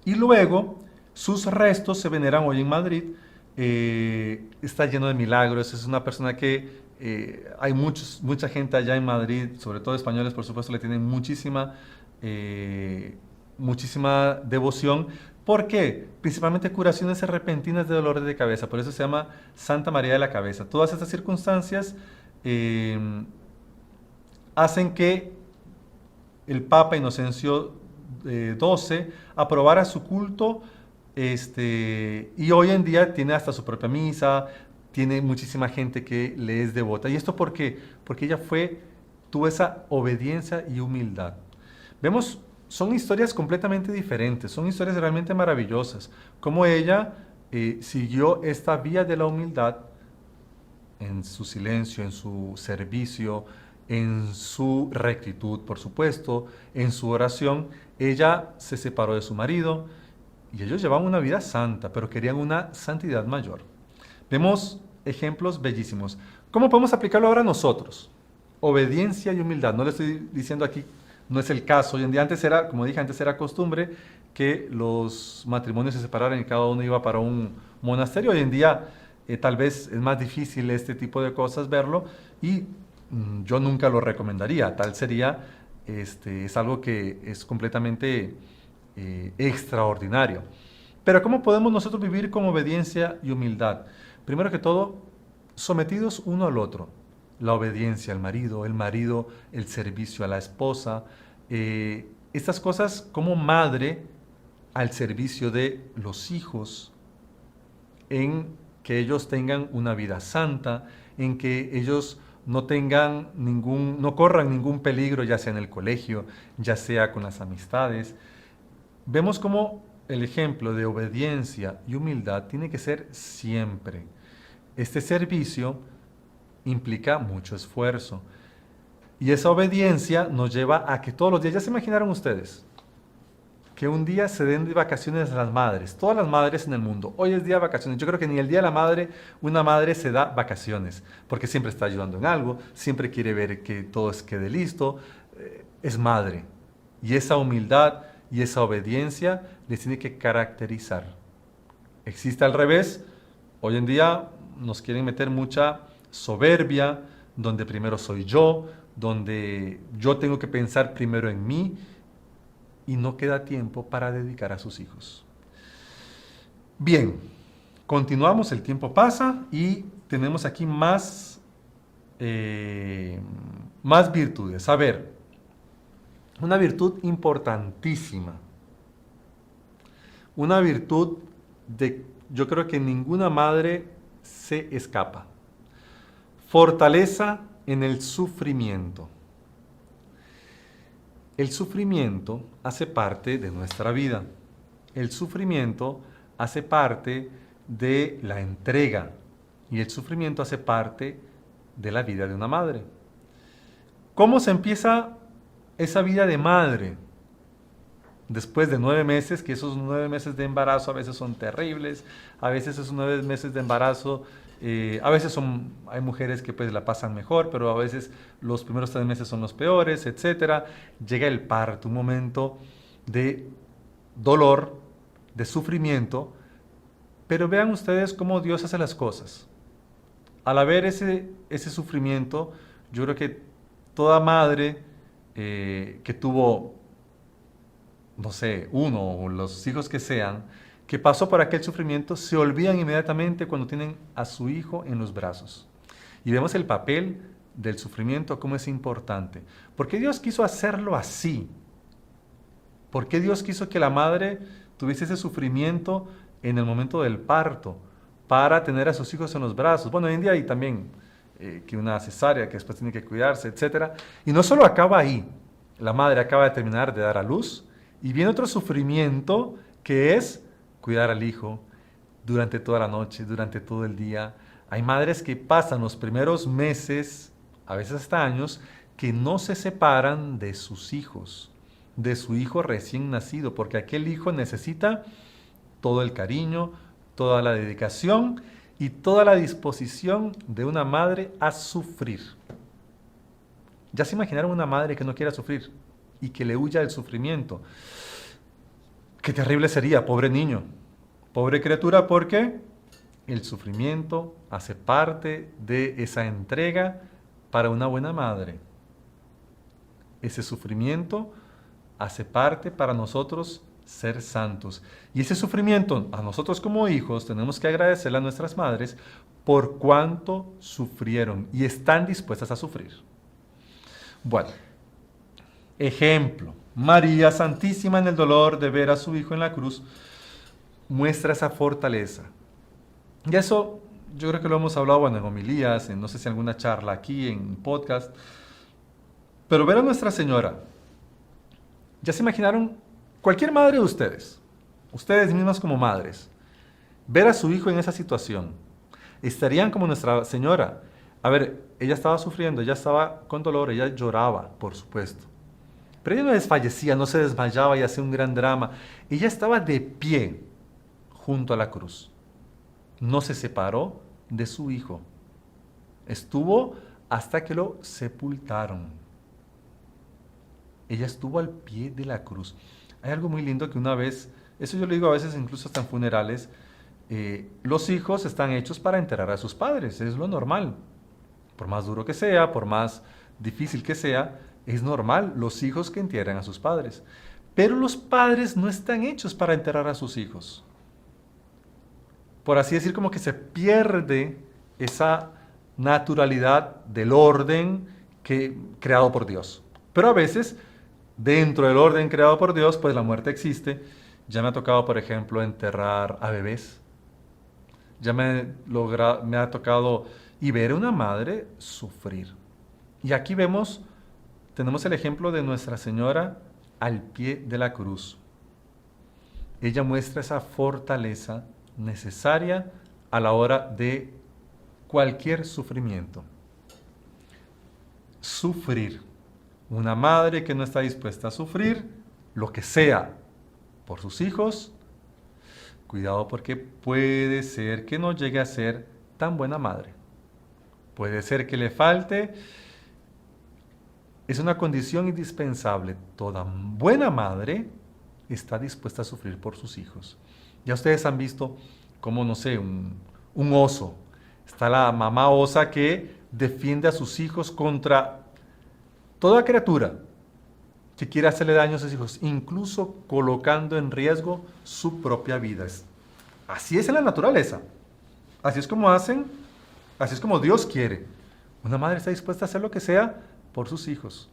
y luego sus restos se veneran hoy en Madrid. Está lleno de milagros. Es una persona que hay mucha gente allá en Madrid, sobre todo españoles, por supuesto, le tienen muchísima devoción. ¿Por qué? Principalmente curaciones repentinas de dolores de cabeza. Por eso se llama Santa María de la Cabeza. Todas estas circunstancias hacen que el Papa Inocencio XII aprobara su culto, y hoy en día tiene hasta su propia misa, tiene muchísima gente que le es devota. ¿Y esto por qué? Porque ella tuvo esa obediencia y humildad. Vemos, son historias completamente diferentes, son historias realmente maravillosas. Cómo ella siguió esta vía de la humildad en su silencio, en su servicio, en su rectitud, por supuesto, en su oración. Ella se separó de su marido y ellos llevaban una vida santa, pero querían una santidad mayor. Vemos ejemplos bellísimos. ¿Cómo podemos aplicarlo ahora nosotros? Obediencia y humildad. No le estoy diciendo aquí, no es el caso. Hoy en día, antes era, como dije, antes era costumbre que los matrimonios se separaran y cada uno iba para un monasterio. Hoy en día tal vez es más difícil este tipo de cosas verlo, y yo nunca lo recomendaría. Tal sería, es algo que es completamente extraordinario. Pero ¿cómo podemos nosotros vivir con obediencia y humildad? Primero que todo, sometidos uno al otro. La obediencia al marido, el servicio a la esposa. Estas cosas como madre al servicio de los hijos, en que ellos tengan una vida santa, en que ellos no corran ningún peligro, ya sea en el colegio, ya sea con las amistades. Vemos cómo el ejemplo de obediencia y humildad tiene que ser siempre. Este servicio implica mucho esfuerzo. Y esa obediencia nos lleva a que todos los días, ya se imaginaron ustedes, que un día se den de vacaciones a las madres, todas las madres en el mundo. Hoy es día de vacaciones. Yo creo que ni el día de la madre, una madre se da vacaciones, porque siempre está ayudando en algo, siempre quiere ver que todo quede listo. Es madre. Y esa humildad y esa obediencia les tiene que caracterizar. Existe al revés. Hoy en día nos quieren meter mucha soberbia, donde primero soy yo, donde yo tengo que pensar primero en mí, y no queda tiempo para dedicar a sus hijos. Bien, continuamos, el tiempo pasa y tenemos aquí más virtudes. A ver, una virtud importantísima una virtud de, yo creo que ninguna madre se escapa. Fortaleza en el sufrimiento. El sufrimiento hace parte de nuestra vida. El sufrimiento hace parte de la entrega y el sufrimiento hace parte de la vida de una madre. ¿Cómo se empieza esa vida de madre? Después de 9 meses, que esos 9 meses de embarazo a veces son terribles, a veces esos 9 meses de embarazo, a veces hay mujeres que pues la pasan mejor, pero a veces los primeros 3 meses son los peores, etc. Llega el parto, un momento de dolor, de sufrimiento, pero vean ustedes cómo Dios hace las cosas. Al haber ese sufrimiento, yo creo que toda madre que tuvo, no sé, uno o los hijos que sean, que pasó por aquel sufrimiento, se olvidan inmediatamente cuando tienen a su hijo en los brazos. Y vemos el papel del sufrimiento, cómo es importante. ¿Por qué Dios quiso hacerlo así? ¿Por qué Dios quiso que la madre tuviese ese sufrimiento en el momento del parto para tener a sus hijos en los brazos? Bueno, hoy en día hay también que una cesárea, que después tiene que cuidarse, etc. Y no solo acaba ahí. La madre acaba de terminar de dar a luz y viene otro sufrimiento que es cuidar al hijo durante toda la noche, durante todo el día. Hay madres que pasan los primeros meses, a veces hasta años, que no se separan de sus hijos, de su hijo recién nacido, porque aquel hijo necesita todo el cariño, toda la dedicación y toda la disposición de una madre a sufrir. ¿Ya se imaginaron una madre que no quiera sufrir y que le huya del sufrimiento? Qué terrible sería, pobre niño, pobre criatura, porque el sufrimiento hace parte de esa entrega para una buena madre. Ese sufrimiento hace parte para nosotros ser santos. Y ese sufrimiento, a nosotros como hijos, tenemos que agradecerle a nuestras madres por cuánto sufrieron y están dispuestas a sufrir. Bueno, ejemplo. María Santísima, en el dolor de ver a su hijo en la cruz, muestra esa fortaleza. Y eso yo creo que lo hemos hablado en homilías, en no sé si alguna charla aquí, en podcast. Pero ver a Nuestra Señora, ¿ya se imaginaron? Cualquier madre de ustedes mismas como madres, ver a su hijo en esa situación, estarían como Nuestra Señora. A ver, ella estaba sufriendo, ella estaba con dolor, ella lloraba, por supuesto. Pero ella no desfallecía, no se desmayaba y hacía un gran drama. Ella estaba de pie junto a la cruz. No se separó de su hijo. Estuvo hasta que lo sepultaron. Ella estuvo al pie de la cruz. Hay algo muy lindo que una vez, eso yo lo digo a veces incluso hasta en funerales, los hijos están hechos para enterrar a sus padres, es lo normal. Por más duro que sea, por más difícil que sea, es normal los hijos que entierran a sus padres. Pero los padres no están hechos para enterrar a sus hijos. Por así decir, como que se pierde esa naturalidad del orden creado por Dios. Pero a veces, dentro del orden creado por Dios, pues la muerte existe. Ya me ha tocado, por ejemplo, enterrar a bebés. Ya me ha tocado y ver a una madre sufrir. Y aquí tenemos el ejemplo de Nuestra Señora al pie de la cruz. Ella muestra esa fortaleza necesaria a la hora de cualquier sufrimiento. Sufrir. Una madre que no está dispuesta a sufrir lo que sea por sus hijos, cuidado porque puede ser que no llegue a ser tan buena madre. Puede ser que le falte. Es una condición indispensable. Toda buena madre está dispuesta a sufrir por sus hijos. Ya ustedes han visto como, no sé, un oso. Está la mamá osa que defiende a sus hijos contra toda criatura que quiera hacerle daño a sus hijos, incluso colocando en riesgo su propia vida. Así es en la naturaleza. Así es como hacen, así es como Dios quiere. Una madre está dispuesta a hacer lo que sea por sus hijos.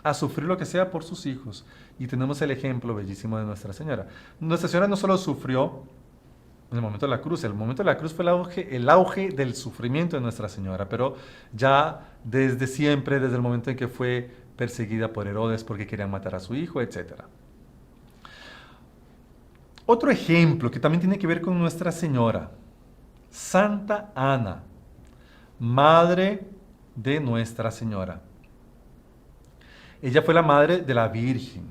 a sufrir lo que sea por sus hijos. Y tenemos el ejemplo bellísimo de Nuestra Señora. Nuestra Señora no solo sufrió en el momento de la cruz, el momento de la cruz fue el auge del sufrimiento de Nuestra Señora, pero ya desde siempre, desde el momento en que fue perseguida por Herodes porque querían matar a su hijo, etc. Otro ejemplo que también tiene que ver con Nuestra Señora, Santa Ana, madre de Nuestra Señora. Ella fue la madre de la Virgen.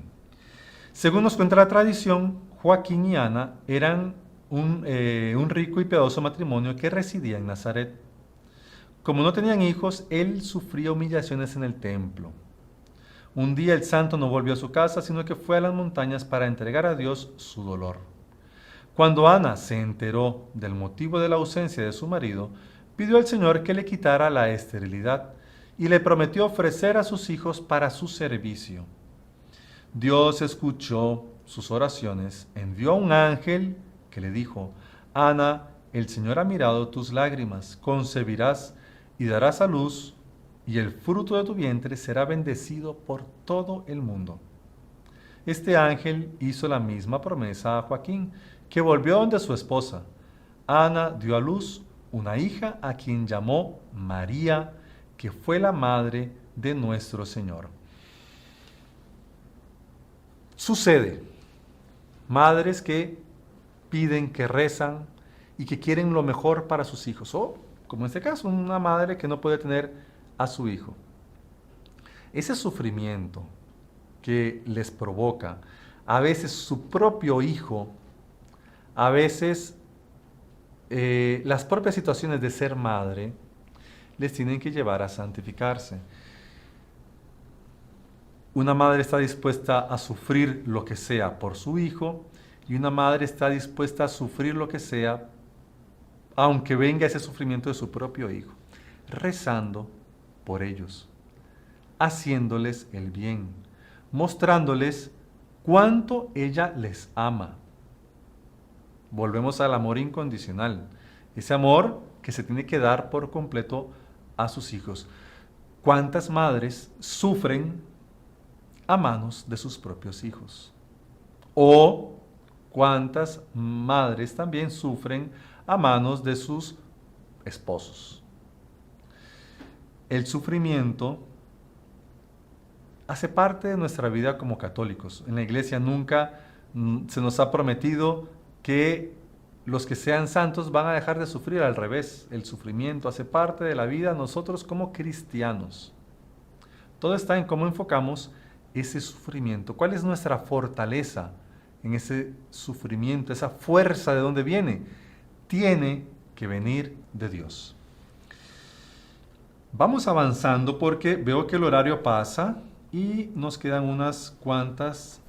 Según nos cuenta la tradición, Joaquín y Ana eran un rico y piadoso matrimonio que residía en Nazaret. Como no tenían hijos, él sufría humillaciones en el templo. Un día el santo no volvió a su casa, sino que fue a las montañas para entregar a Dios su dolor. Cuando Ana se enteró del motivo de la ausencia de su marido, pidió al Señor que le quitara la esterilidad y le prometió ofrecer a sus hijos para su servicio. Dios escuchó sus oraciones, envió a un ángel que le dijo: Ana, el Señor ha mirado tus lágrimas, concebirás y darás a luz, y el fruto de tu vientre será bendecido por todo el mundo. Este ángel hizo la misma promesa a Joaquín, que volvió donde su esposa. Ana dio a luz una hija a quien llamó María, que fue la madre de nuestro Señor. Sucede, madres que piden, que rezan y que quieren lo mejor para sus hijos, o como en este caso, una madre que no puede tener a su hijo. Ese sufrimiento que les provoca a veces su propio hijo, a veces las propias situaciones de ser madre, les tienen que llevar a santificarse. Una madre está dispuesta a sufrir lo que sea por su hijo, y una madre está dispuesta a sufrir lo que sea, aunque venga ese sufrimiento de su propio hijo, rezando por ellos, haciéndoles el bien, mostrándoles cuánto ella les ama. Volvemos al amor incondicional, ese amor que se tiene que dar por completo a sus hijos. ¿Cuántas madres sufren a manos de sus propios hijos? ¿O cuántas madres también sufren a manos de sus esposos? El sufrimiento hace parte de nuestra vida como católicos. En la iglesia nunca se nos ha prometido que los que sean santos van a dejar de sufrir. Al revés, el sufrimiento hace parte de la vida de nosotros como cristianos. Todo está en cómo enfocamos ese sufrimiento. ¿Cuál es nuestra fortaleza en ese sufrimiento? Esa fuerza, ¿de dónde viene? Tiene que venir de Dios. Vamos avanzando porque veo que el horario pasa y nos quedan unas cuantas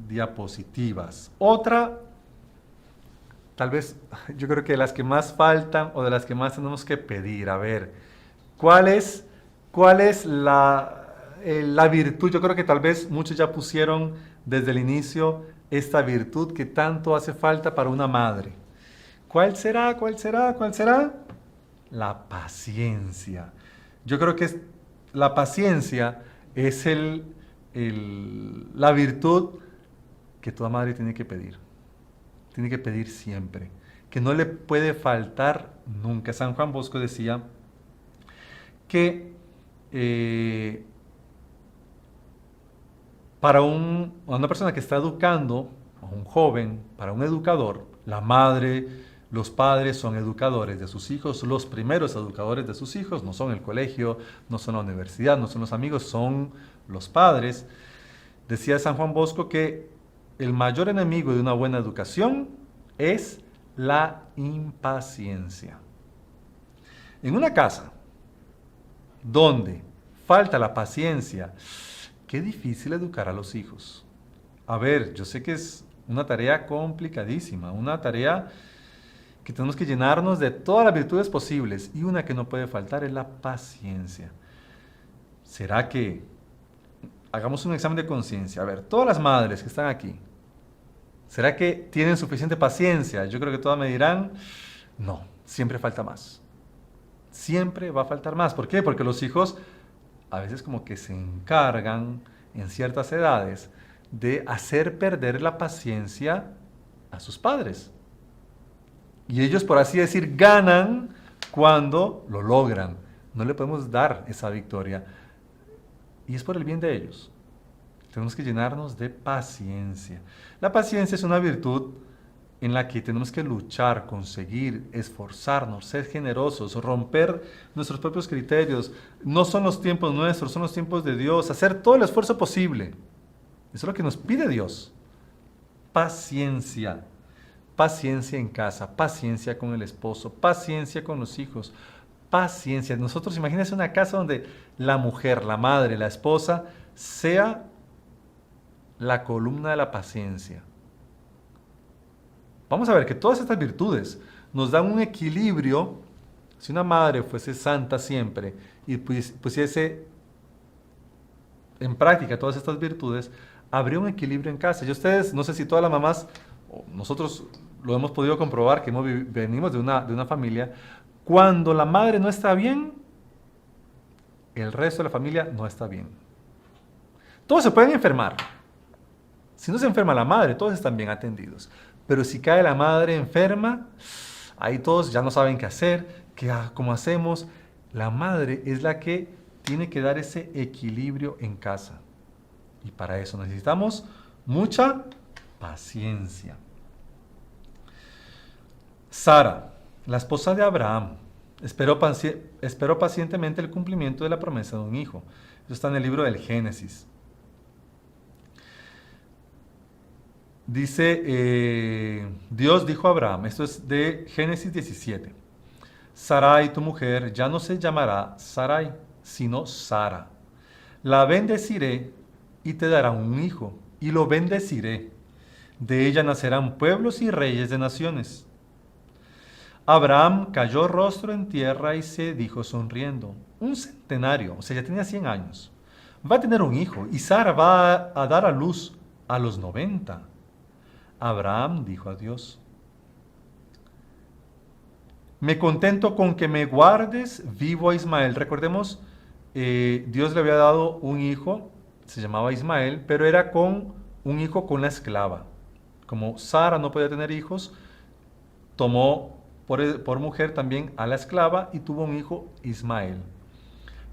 diapositivas. Otra, tal vez, yo creo que de las que más faltan o de las que más tenemos que pedir. A ver, ¿cuál es la virtud? Yo creo que tal vez muchos ya pusieron desde el inicio esta virtud que tanto hace falta para una madre. ¿Cuál será? ¿Cuál será? ¿Cuál será? La paciencia. Yo creo que la paciencia es la virtud que toda madre tiene que pedir. Tiene que pedir siempre, que no le puede faltar nunca. San Juan Bosco decía que para una persona que está educando, a un joven, para un educador, la madre, los padres son educadores de sus hijos, los primeros educadores de sus hijos, no son el colegio, no son la universidad, no son los amigos, son los padres. Decía San Juan Bosco que el mayor enemigo de una buena educación es la impaciencia. En una casa donde falta la paciencia, qué difícil educar a los hijos. A ver, yo sé que es una tarea complicadísima, una tarea que tenemos que llenarnos de todas las virtudes posibles, y una que no puede faltar es la paciencia. ¿Será que hagamos un examen de conciencia? A ver, todas las madres que están aquí, ¿será que tienen suficiente paciencia? Yo creo que todas me dirán, no, siempre falta más. Siempre va a faltar más. ¿Por qué? Porque los hijos a veces como que se encargan en ciertas edades de hacer perder la paciencia a sus padres. Y ellos, por así decir, ganan cuando lo logran. No le podemos dar esa victoria. Y es por el bien de ellos. Tenemos que llenarnos de paciencia. La paciencia es una virtud en la que tenemos que luchar, conseguir, esforzarnos, ser generosos, romper nuestros propios criterios. No son los tiempos nuestros, son los tiempos de Dios. Hacer todo el esfuerzo posible. Eso es lo que nos pide Dios. Paciencia. Paciencia en casa, paciencia con el esposo, paciencia con los hijos, paciencia. Nosotros, imagínense una casa donde la mujer, la madre, la esposa, sea la columna de la paciencia. Vamos a ver que todas estas virtudes nos dan un equilibrio. Si una madre fuese santa siempre y pusiese en práctica todas estas virtudes, habría un equilibrio en casa. Y ustedes, no sé si todas las mamás, nosotros lo hemos podido comprobar, que venimos de una familia, cuando la madre no está bien, el resto de la familia no está bien. Todos se pueden enfermar. Si no se enferma la madre, todos están bien atendidos. Pero si cae la madre enferma, ahí todos ya no saben qué hacer, cómo hacemos. La madre es la que tiene que dar ese equilibrio en casa. Y para eso necesitamos mucha paciencia. Sara, la esposa de Abraham, esperó pacientemente el cumplimiento de la promesa de un hijo. Eso está en el libro del Génesis. Dice, Dios dijo a Abraham, esto es de Génesis 17, Sarai, tu mujer, ya no se llamará Sarai, sino Sara. La bendeciré y te dará un hijo, y lo bendeciré. De ella nacerán pueblos y reyes de naciones. Abraham cayó rostro en tierra y se dijo sonriendo, un centenario, o sea, ya tenía 100 años, va a tener un hijo, y Sara va a dar a luz a los 90. Abraham dijo a Dios, me contento con que me guardes vivo a Ismael. Recordemos, Dios le había dado un hijo, se llamaba Ismael, pero era un hijo con la esclava. Como Sara no podía tener hijos, tomó por mujer también a la esclava y tuvo un hijo, Ismael.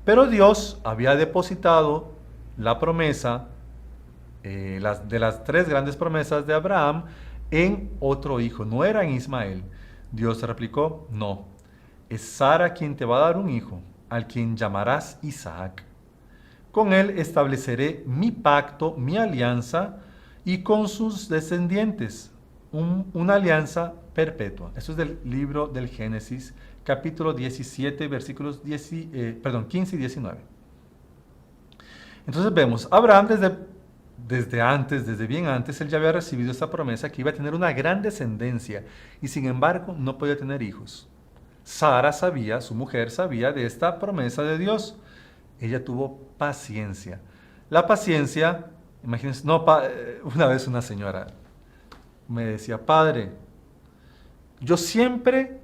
Pero Dios había depositado la promesa, de las 3 grandes promesas de Abraham, en otro hijo, no era en Ismael. Dios replicó, no, es Sara quien te va a dar un hijo, al quien llamarás Isaac. Con él estableceré mi pacto, mi alianza, y con sus descendientes, una alianza perpetua. Esto es del libro del Génesis, capítulo 17, versículos 15 y 19. Entonces vemos, Abraham desde bien antes, él ya había recibido esta promesa que iba a tener una gran descendencia y sin embargo no podía tener hijos. Sara sabía, su mujer sabía de esta promesa de Dios. Ella tuvo paciencia. La paciencia, imagínense, una vez una señora me decía, padre, yo siempre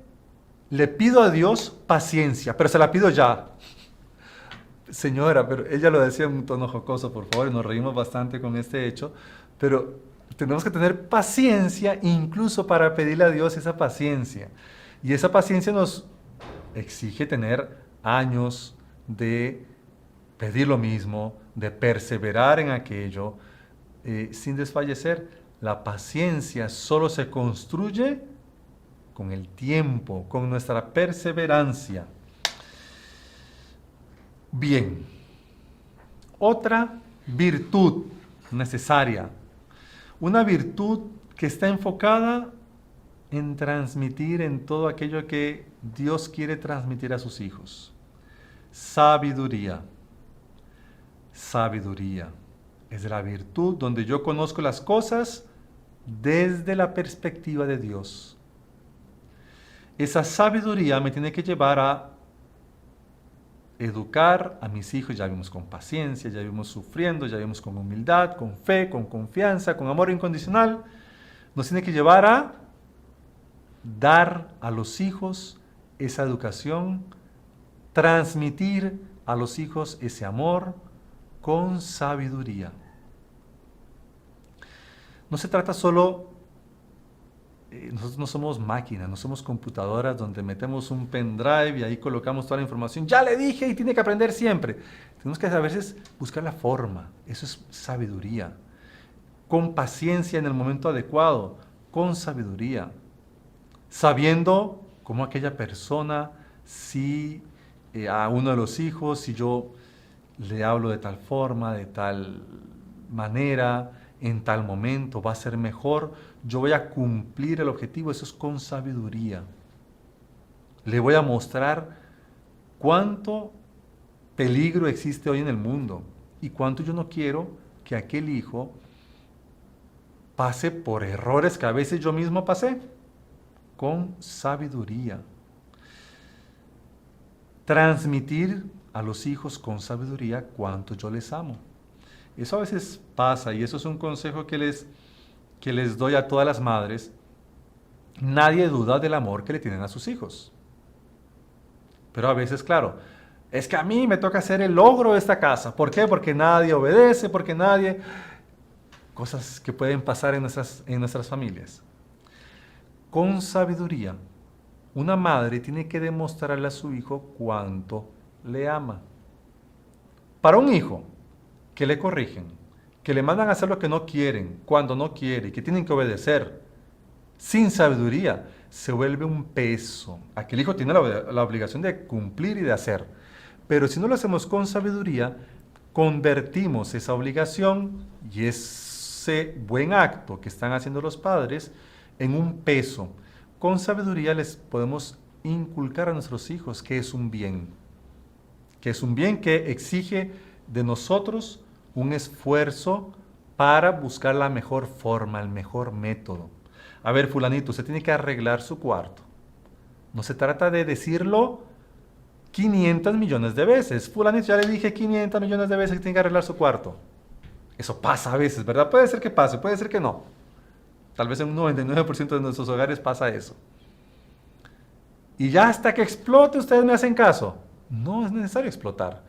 le pido a Dios paciencia, pero se la pido ya. Señora, pero ella lo decía en un tono jocoso, por favor, y nos reímos bastante con este hecho, pero tenemos que tener paciencia incluso para pedirle a Dios esa paciencia. Y esa paciencia nos exige tener años de pedir lo mismo, de perseverar en aquello, sin desfallecer. La paciencia solo se construye con el tiempo, con nuestra perseverancia. Bien, otra virtud necesaria, una virtud que está enfocada en transmitir en todo aquello que Dios quiere transmitir a sus hijos. Sabiduría. Sabiduría es la virtud donde yo conozco las cosas desde la perspectiva de Dios. Esa sabiduría me tiene que llevar a educar a mis hijos, ya vimos con paciencia, ya vimos sufriendo, ya vimos con humildad, con fe, con confianza, con amor incondicional. Nos tiene que llevar a dar a los hijos esa educación, transmitir a los hijos ese amor con sabiduría. No se trata solo, nosotros no somos máquinas, no somos computadoras donde metemos un pendrive y ahí colocamos toda la información. Ya le dije y tiene que aprender siempre. Tenemos que a veces buscar la forma, eso es sabiduría. Con paciencia en el momento adecuado, con sabiduría. Sabiendo cómo aquella persona, si a uno de los hijos, si yo le hablo de tal forma, de tal manera, en tal momento, va a ser mejor, yo voy a cumplir el objetivo, eso es con sabiduría. Le voy a mostrar cuánto peligro existe hoy en el mundo y cuánto yo no quiero que aquel hijo pase por errores que a veces yo mismo pasé, con sabiduría. Transmitir a los hijos con sabiduría cuánto yo les amo. Eso a veces pasa y eso es un consejo que les doy a todas las madres. Nadie duda del amor que le tienen a sus hijos. Pero a veces, claro, es que a mí me toca ser el ogro de esta casa. ¿Por qué? Porque nadie obedece, porque nadie... Cosas que pueden pasar en nuestras familias. Con sabiduría, una madre tiene que demostrarle a su hijo cuánto le ama. Para un hijo que le corrigen, que le mandan a hacer lo que no quieren, cuando no quiere, y que tienen que obedecer, sin sabiduría, se vuelve un peso. Aquel hijo tiene la obligación de cumplir y de hacer. Pero si no lo hacemos con sabiduría, convertimos esa obligación y ese buen acto que están haciendo los padres en un peso. Con sabiduría les podemos inculcar a nuestros hijos que es un bien que exige de nosotros un esfuerzo para buscar la mejor forma, el mejor método. A ver, fulanito, usted tiene que arreglar su cuarto. No se trata de decirlo 500 millones de veces. Fulanito, ya le dije 500 millones de veces que tiene que arreglar su cuarto. Eso pasa a veces, ¿verdad? Puede ser que pase, puede ser que no. Tal vez en un 99% de nuestros hogares pasa eso. Y ya hasta que explote ustedes me hacen caso. No es necesario explotar.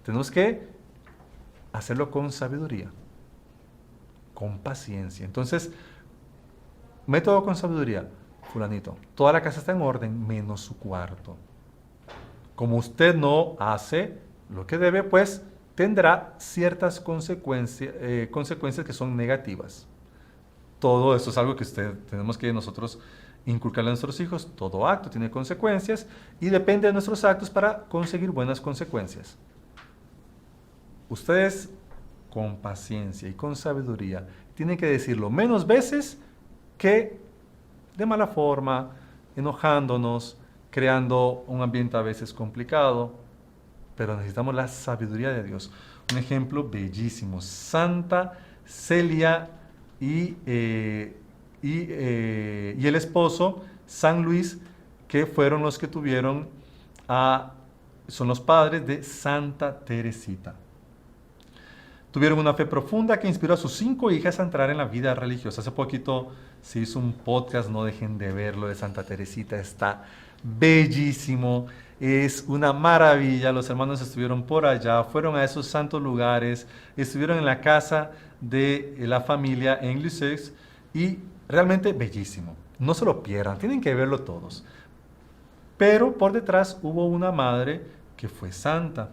Tenemos que hacerlo con sabiduría, con paciencia. Entonces, método con sabiduría. Fulanito, toda la casa está en orden menos su cuarto. Como usted no hace lo que debe, pues tendrá ciertas consecuencias que son negativas. Todo esto es algo que tenemos que nosotros inculcarle a nuestros hijos. Todo acto tiene consecuencias y depende de nuestros actos para conseguir buenas consecuencias. Ustedes, con paciencia y con sabiduría, tienen que decirlo menos veces que de mala forma, enojándonos, creando un ambiente a veces complicado, pero necesitamos la sabiduría de Dios. Un ejemplo bellísimo, Santa Celia y el esposo, San Luis, que fueron los que son los padres de Santa Teresita. Tuvieron una fe profunda que inspiró a sus 5 hijas a entrar en la vida religiosa. Hace poquito se hizo un podcast, no dejen de verlo, de Santa Teresita, está bellísimo, es una maravilla. Los hermanos estuvieron por allá, fueron a esos santos lugares, estuvieron en la casa de la familia en Lisieux y realmente bellísimo. No se lo pierdan, tienen que verlo todos. Pero por detrás hubo una madre que fue santa.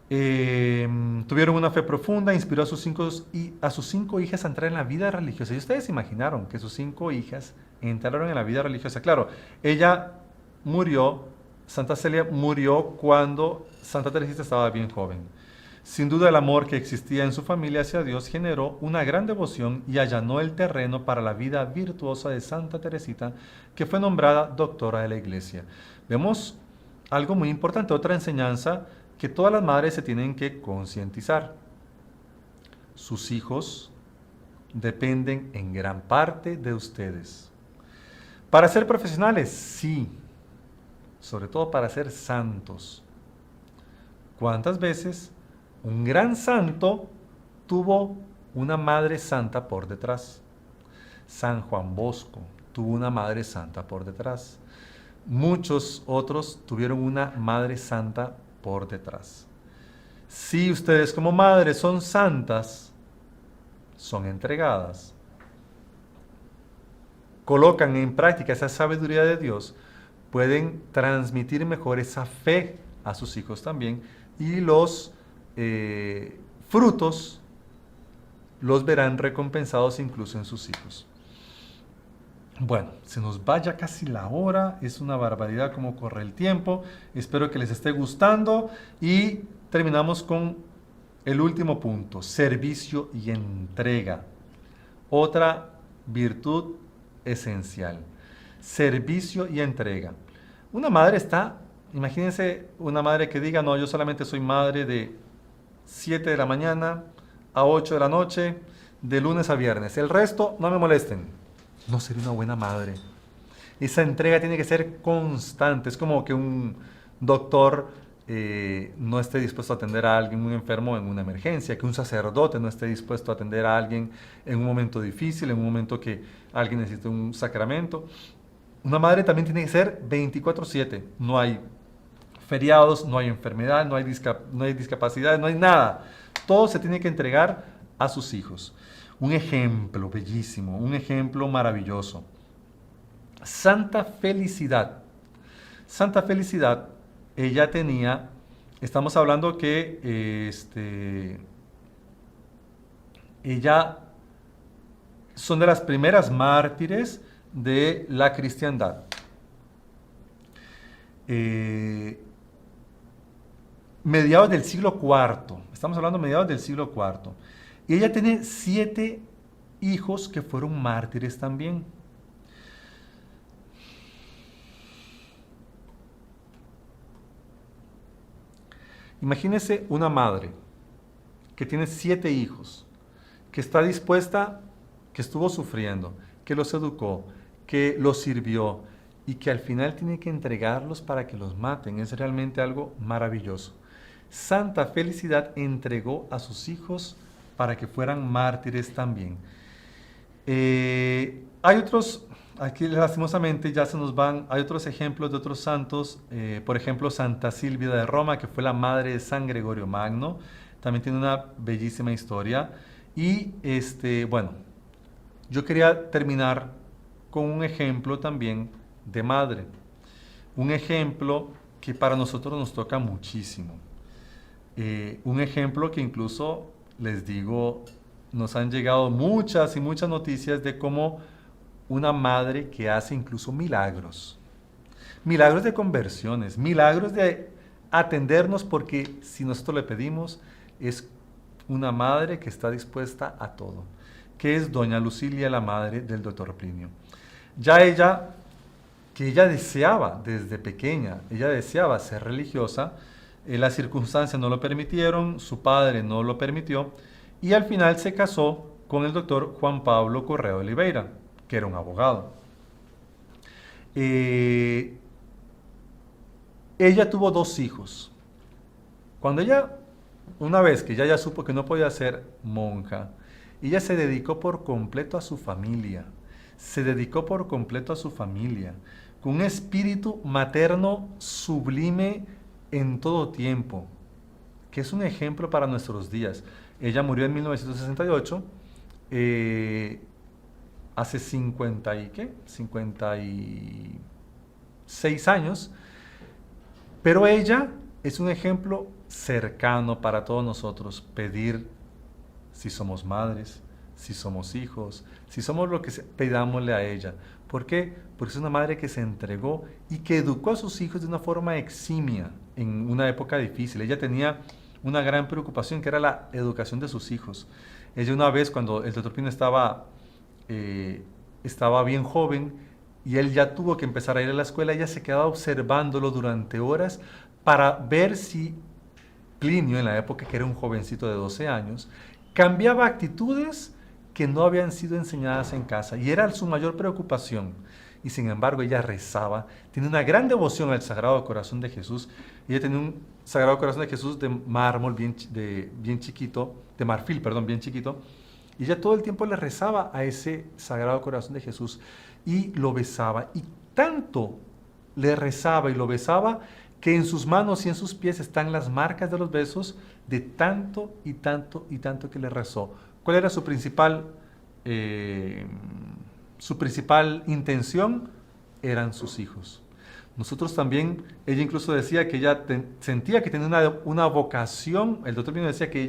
Tuvieron una fe profunda, inspiró a sus 5 hijas a entrar en la vida religiosa. Y ustedes se imaginaron que sus 5 hijas entraron en la vida religiosa. Claro, ella murió, Santa Celia murió cuando Santa Teresita estaba bien joven. Sin duda el amor que existía en su familia hacia Dios generó una gran devoción y allanó el terreno para la vida virtuosa de Santa Teresita, que fue nombrada doctora de la Iglesia. Vemos algo muy importante, otra enseñanza que todas las madres se tienen que concientizar. Sus hijos dependen en gran parte de ustedes. Para ser profesionales, sí. Sobre todo para ser santos. ¿Cuántas veces un gran santo tuvo una madre santa por detrás? San Juan Bosco tuvo una madre santa por detrás. muchos otros tuvieron una madre santa por detrás. Si ustedes como madres son santas, son entregadas, colocan en práctica esa sabiduría de Dios, pueden transmitir mejor esa fe a sus hijos también, y los frutos los verán recompensados incluso en sus hijos. Bueno, se nos va ya casi la hora, es una barbaridad cómo corre el tiempo, espero que les esté gustando y terminamos con el último punto, servicio y entrega. Otra virtud esencial, servicio y entrega. Una madre está, imagínense una madre que diga, no, yo solamente soy madre de 7 de la mañana a 8 de la noche, de lunes a viernes, el resto no me molesten. No sería una buena madre. Esa entrega tiene que ser constante. Es como que un doctor no esté dispuesto a atender a alguien, un enfermo en una emergencia, que un sacerdote no esté dispuesto a atender a alguien en un momento difícil, en un momento que alguien necesita un sacramento. Una madre también tiene que ser 24/7. No hay feriados, no hay enfermedad, no hay discapacidad, no hay nada. Todo se tiene que entregar a sus hijos. Un ejemplo bellísimo, un ejemplo maravilloso. Santa Felicidad. Santa Felicidad, ella tenía, estamos hablando que ella son de las primeras mártires de la cristiandad. Mediados del siglo IV, estamos hablando mediados del siglo IV. Y ella tiene 7 hijos que fueron mártires también. Imagínese una madre que tiene 7 hijos, que está dispuesta, que estuvo sufriendo, que los educó, que los sirvió y que al final tiene que entregarlos para que los maten. Es realmente algo maravilloso. Santa Felicidad entregó a sus hijos para que fueran mártires también. Hay otros, aquí lastimosamente ya se nos van, hay otros ejemplos de otros santos, por ejemplo Santa Silvia de Roma, que fue la madre de San Gregorio Magno, también tiene una bellísima historia. Y bueno, yo quería terminar con un ejemplo también de madre, un ejemplo que para nosotros nos toca muchísimo, un ejemplo que incluso les digo, nos han llegado muchas y muchas noticias de cómo una madre que hace incluso milagros. Milagros de conversiones, milagros de atendernos, porque si nosotros le pedimos, es una madre que está dispuesta a todo, que es doña Lucilia, la madre del doctor Plinio. Ya ella, que ella deseaba desde pequeña, ella deseaba ser religiosa, las circunstancias no lo permitieron, su padre no lo permitió, y al final se casó con el doctor Juan Pablo Correa de Oliveira, que era un abogado. Ella tuvo 2 hijos. Cuando ella, una vez que ella ya supo que no podía ser monja, ella se dedicó por completo a su familia. Se dedicó por completo a su familia, con un espíritu materno sublime en todo tiempo, que es un ejemplo para nuestros días. Ella murió en 1968, hace 56 años, pero ella es un ejemplo cercano para todos nosotros, pedir si somos madres, si somos hijos, si somos lo que pidámosle a ella. ¿Por qué? Porque es una madre que se entregó y que educó a sus hijos de una forma eximia en una época difícil. Ella tenía una gran preocupación, que era la educación de sus hijos. Ella una vez, cuando el doctor Pino estaba bien joven y él ya tuvo que empezar a ir a la escuela, ella se quedaba observándolo durante horas para ver si Plinio, en la época que era un jovencito de 12 años, cambiaba actitudes que no habían sido enseñadas en casa, y era su mayor preocupación. Y sin embargo ella rezaba, tiene una gran devoción al Sagrado Corazón de Jesús. Ella tenía un Sagrado Corazón de Jesús de mármol bien chiquito, de marfil, perdón, bien chiquito, y ella todo el tiempo le rezaba a ese Sagrado Corazón de Jesús y lo besaba, y tanto le rezaba y lo besaba, que en sus manos y en sus pies están las marcas de los besos de tanto y tanto y tanto que le rezó. ¿Cuál era su principal intención? Eran sus hijos. Nosotros también, ella incluso decía que ella sentía que tenía una vocación. El doctor Pino decía que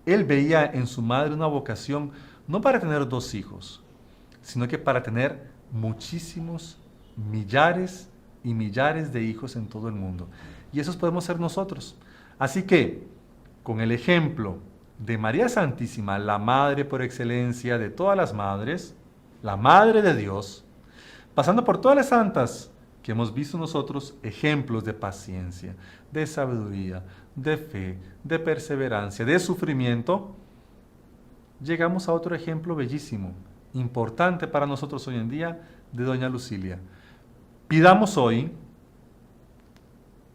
él veía en su madre una vocación no para tener 2 hijos, sino que para tener muchísimos, millares y millares de hijos en todo el mundo. Y esos podemos ser nosotros. Así que, con el ejemplo de María Santísima, la madre por excelencia de todas las madres, la Madre de Dios, pasando por todas las santas que hemos visto nosotros, ejemplos de paciencia, de sabiduría, de fe, de perseverancia, de sufrimiento, llegamos a otro ejemplo bellísimo, importante para nosotros hoy en día, de doña Lucilia. Pidamos hoy,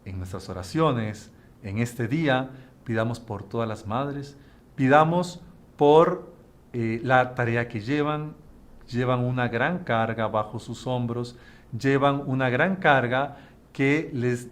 en nuestras oraciones, en este día, pidamos por todas las madres, pidamos por la tarea que llevan una gran carga bajo sus hombros, llevan una gran carga que les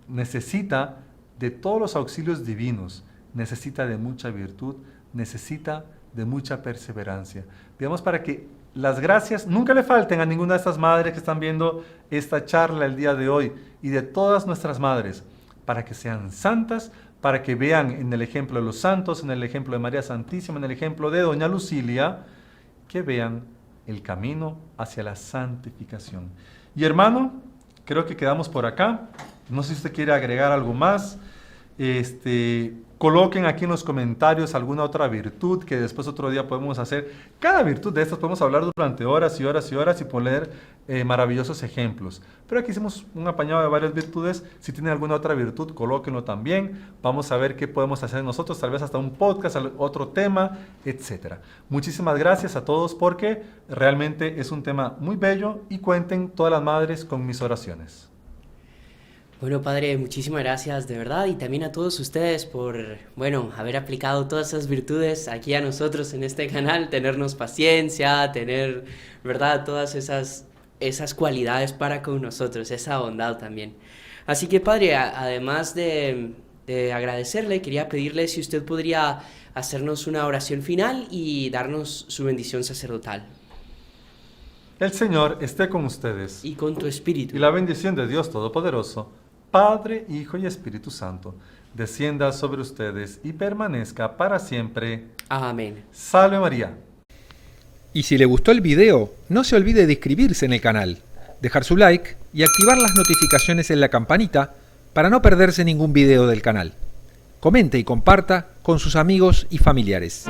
necesita de todos los auxilios divinos, necesita de mucha virtud, necesita de mucha perseverancia. Pidamos para que las gracias nunca le falten a ninguna de estas madres que están viendo esta charla el día de hoy, y de todas nuestras madres, para que sean santas, para que vean en el ejemplo de los santos, en el ejemplo de María Santísima, en el ejemplo de doña Lucilia, que vean el camino hacia la santificación. Y hermano, creo que quedamos por acá. No sé si usted quiere agregar algo más. Coloquen aquí en los comentarios alguna otra virtud que después otro día podemos hacer. Cada virtud de estas podemos hablar durante horas y horas y horas y poner maravillosos ejemplos. Pero aquí hicimos un apañado de varias virtudes. Si tienen alguna otra virtud, colóquenlo también. Vamos a ver qué podemos hacer nosotros, tal vez hasta un podcast, otro tema, etc. Muchísimas gracias a todos porque realmente es un tema muy bello, y cuenten todas las madres con mis oraciones. Bueno, Padre, muchísimas gracias de verdad, y también a todos ustedes por, haber aplicado todas esas virtudes aquí a nosotros en este canal, tenernos paciencia, tener, ¿verdad?, todas esas cualidades para con nosotros, esa bondad también. Así que, Padre, además de agradecerle, quería pedirle si usted podría hacernos una oración final y darnos su bendición sacerdotal. El Señor esté con ustedes. Y con tu espíritu. Y la bendición de Dios Todopoderoso, Padre, Hijo y Espíritu Santo, descienda sobre ustedes y permanezca para siempre. Amén. Salve María. Y si le gustó el video, no se olvide de inscribirse en el canal, dejar su like y activar las notificaciones en la campanita para no perderse ningún video del canal. Comente y comparta con sus amigos y familiares.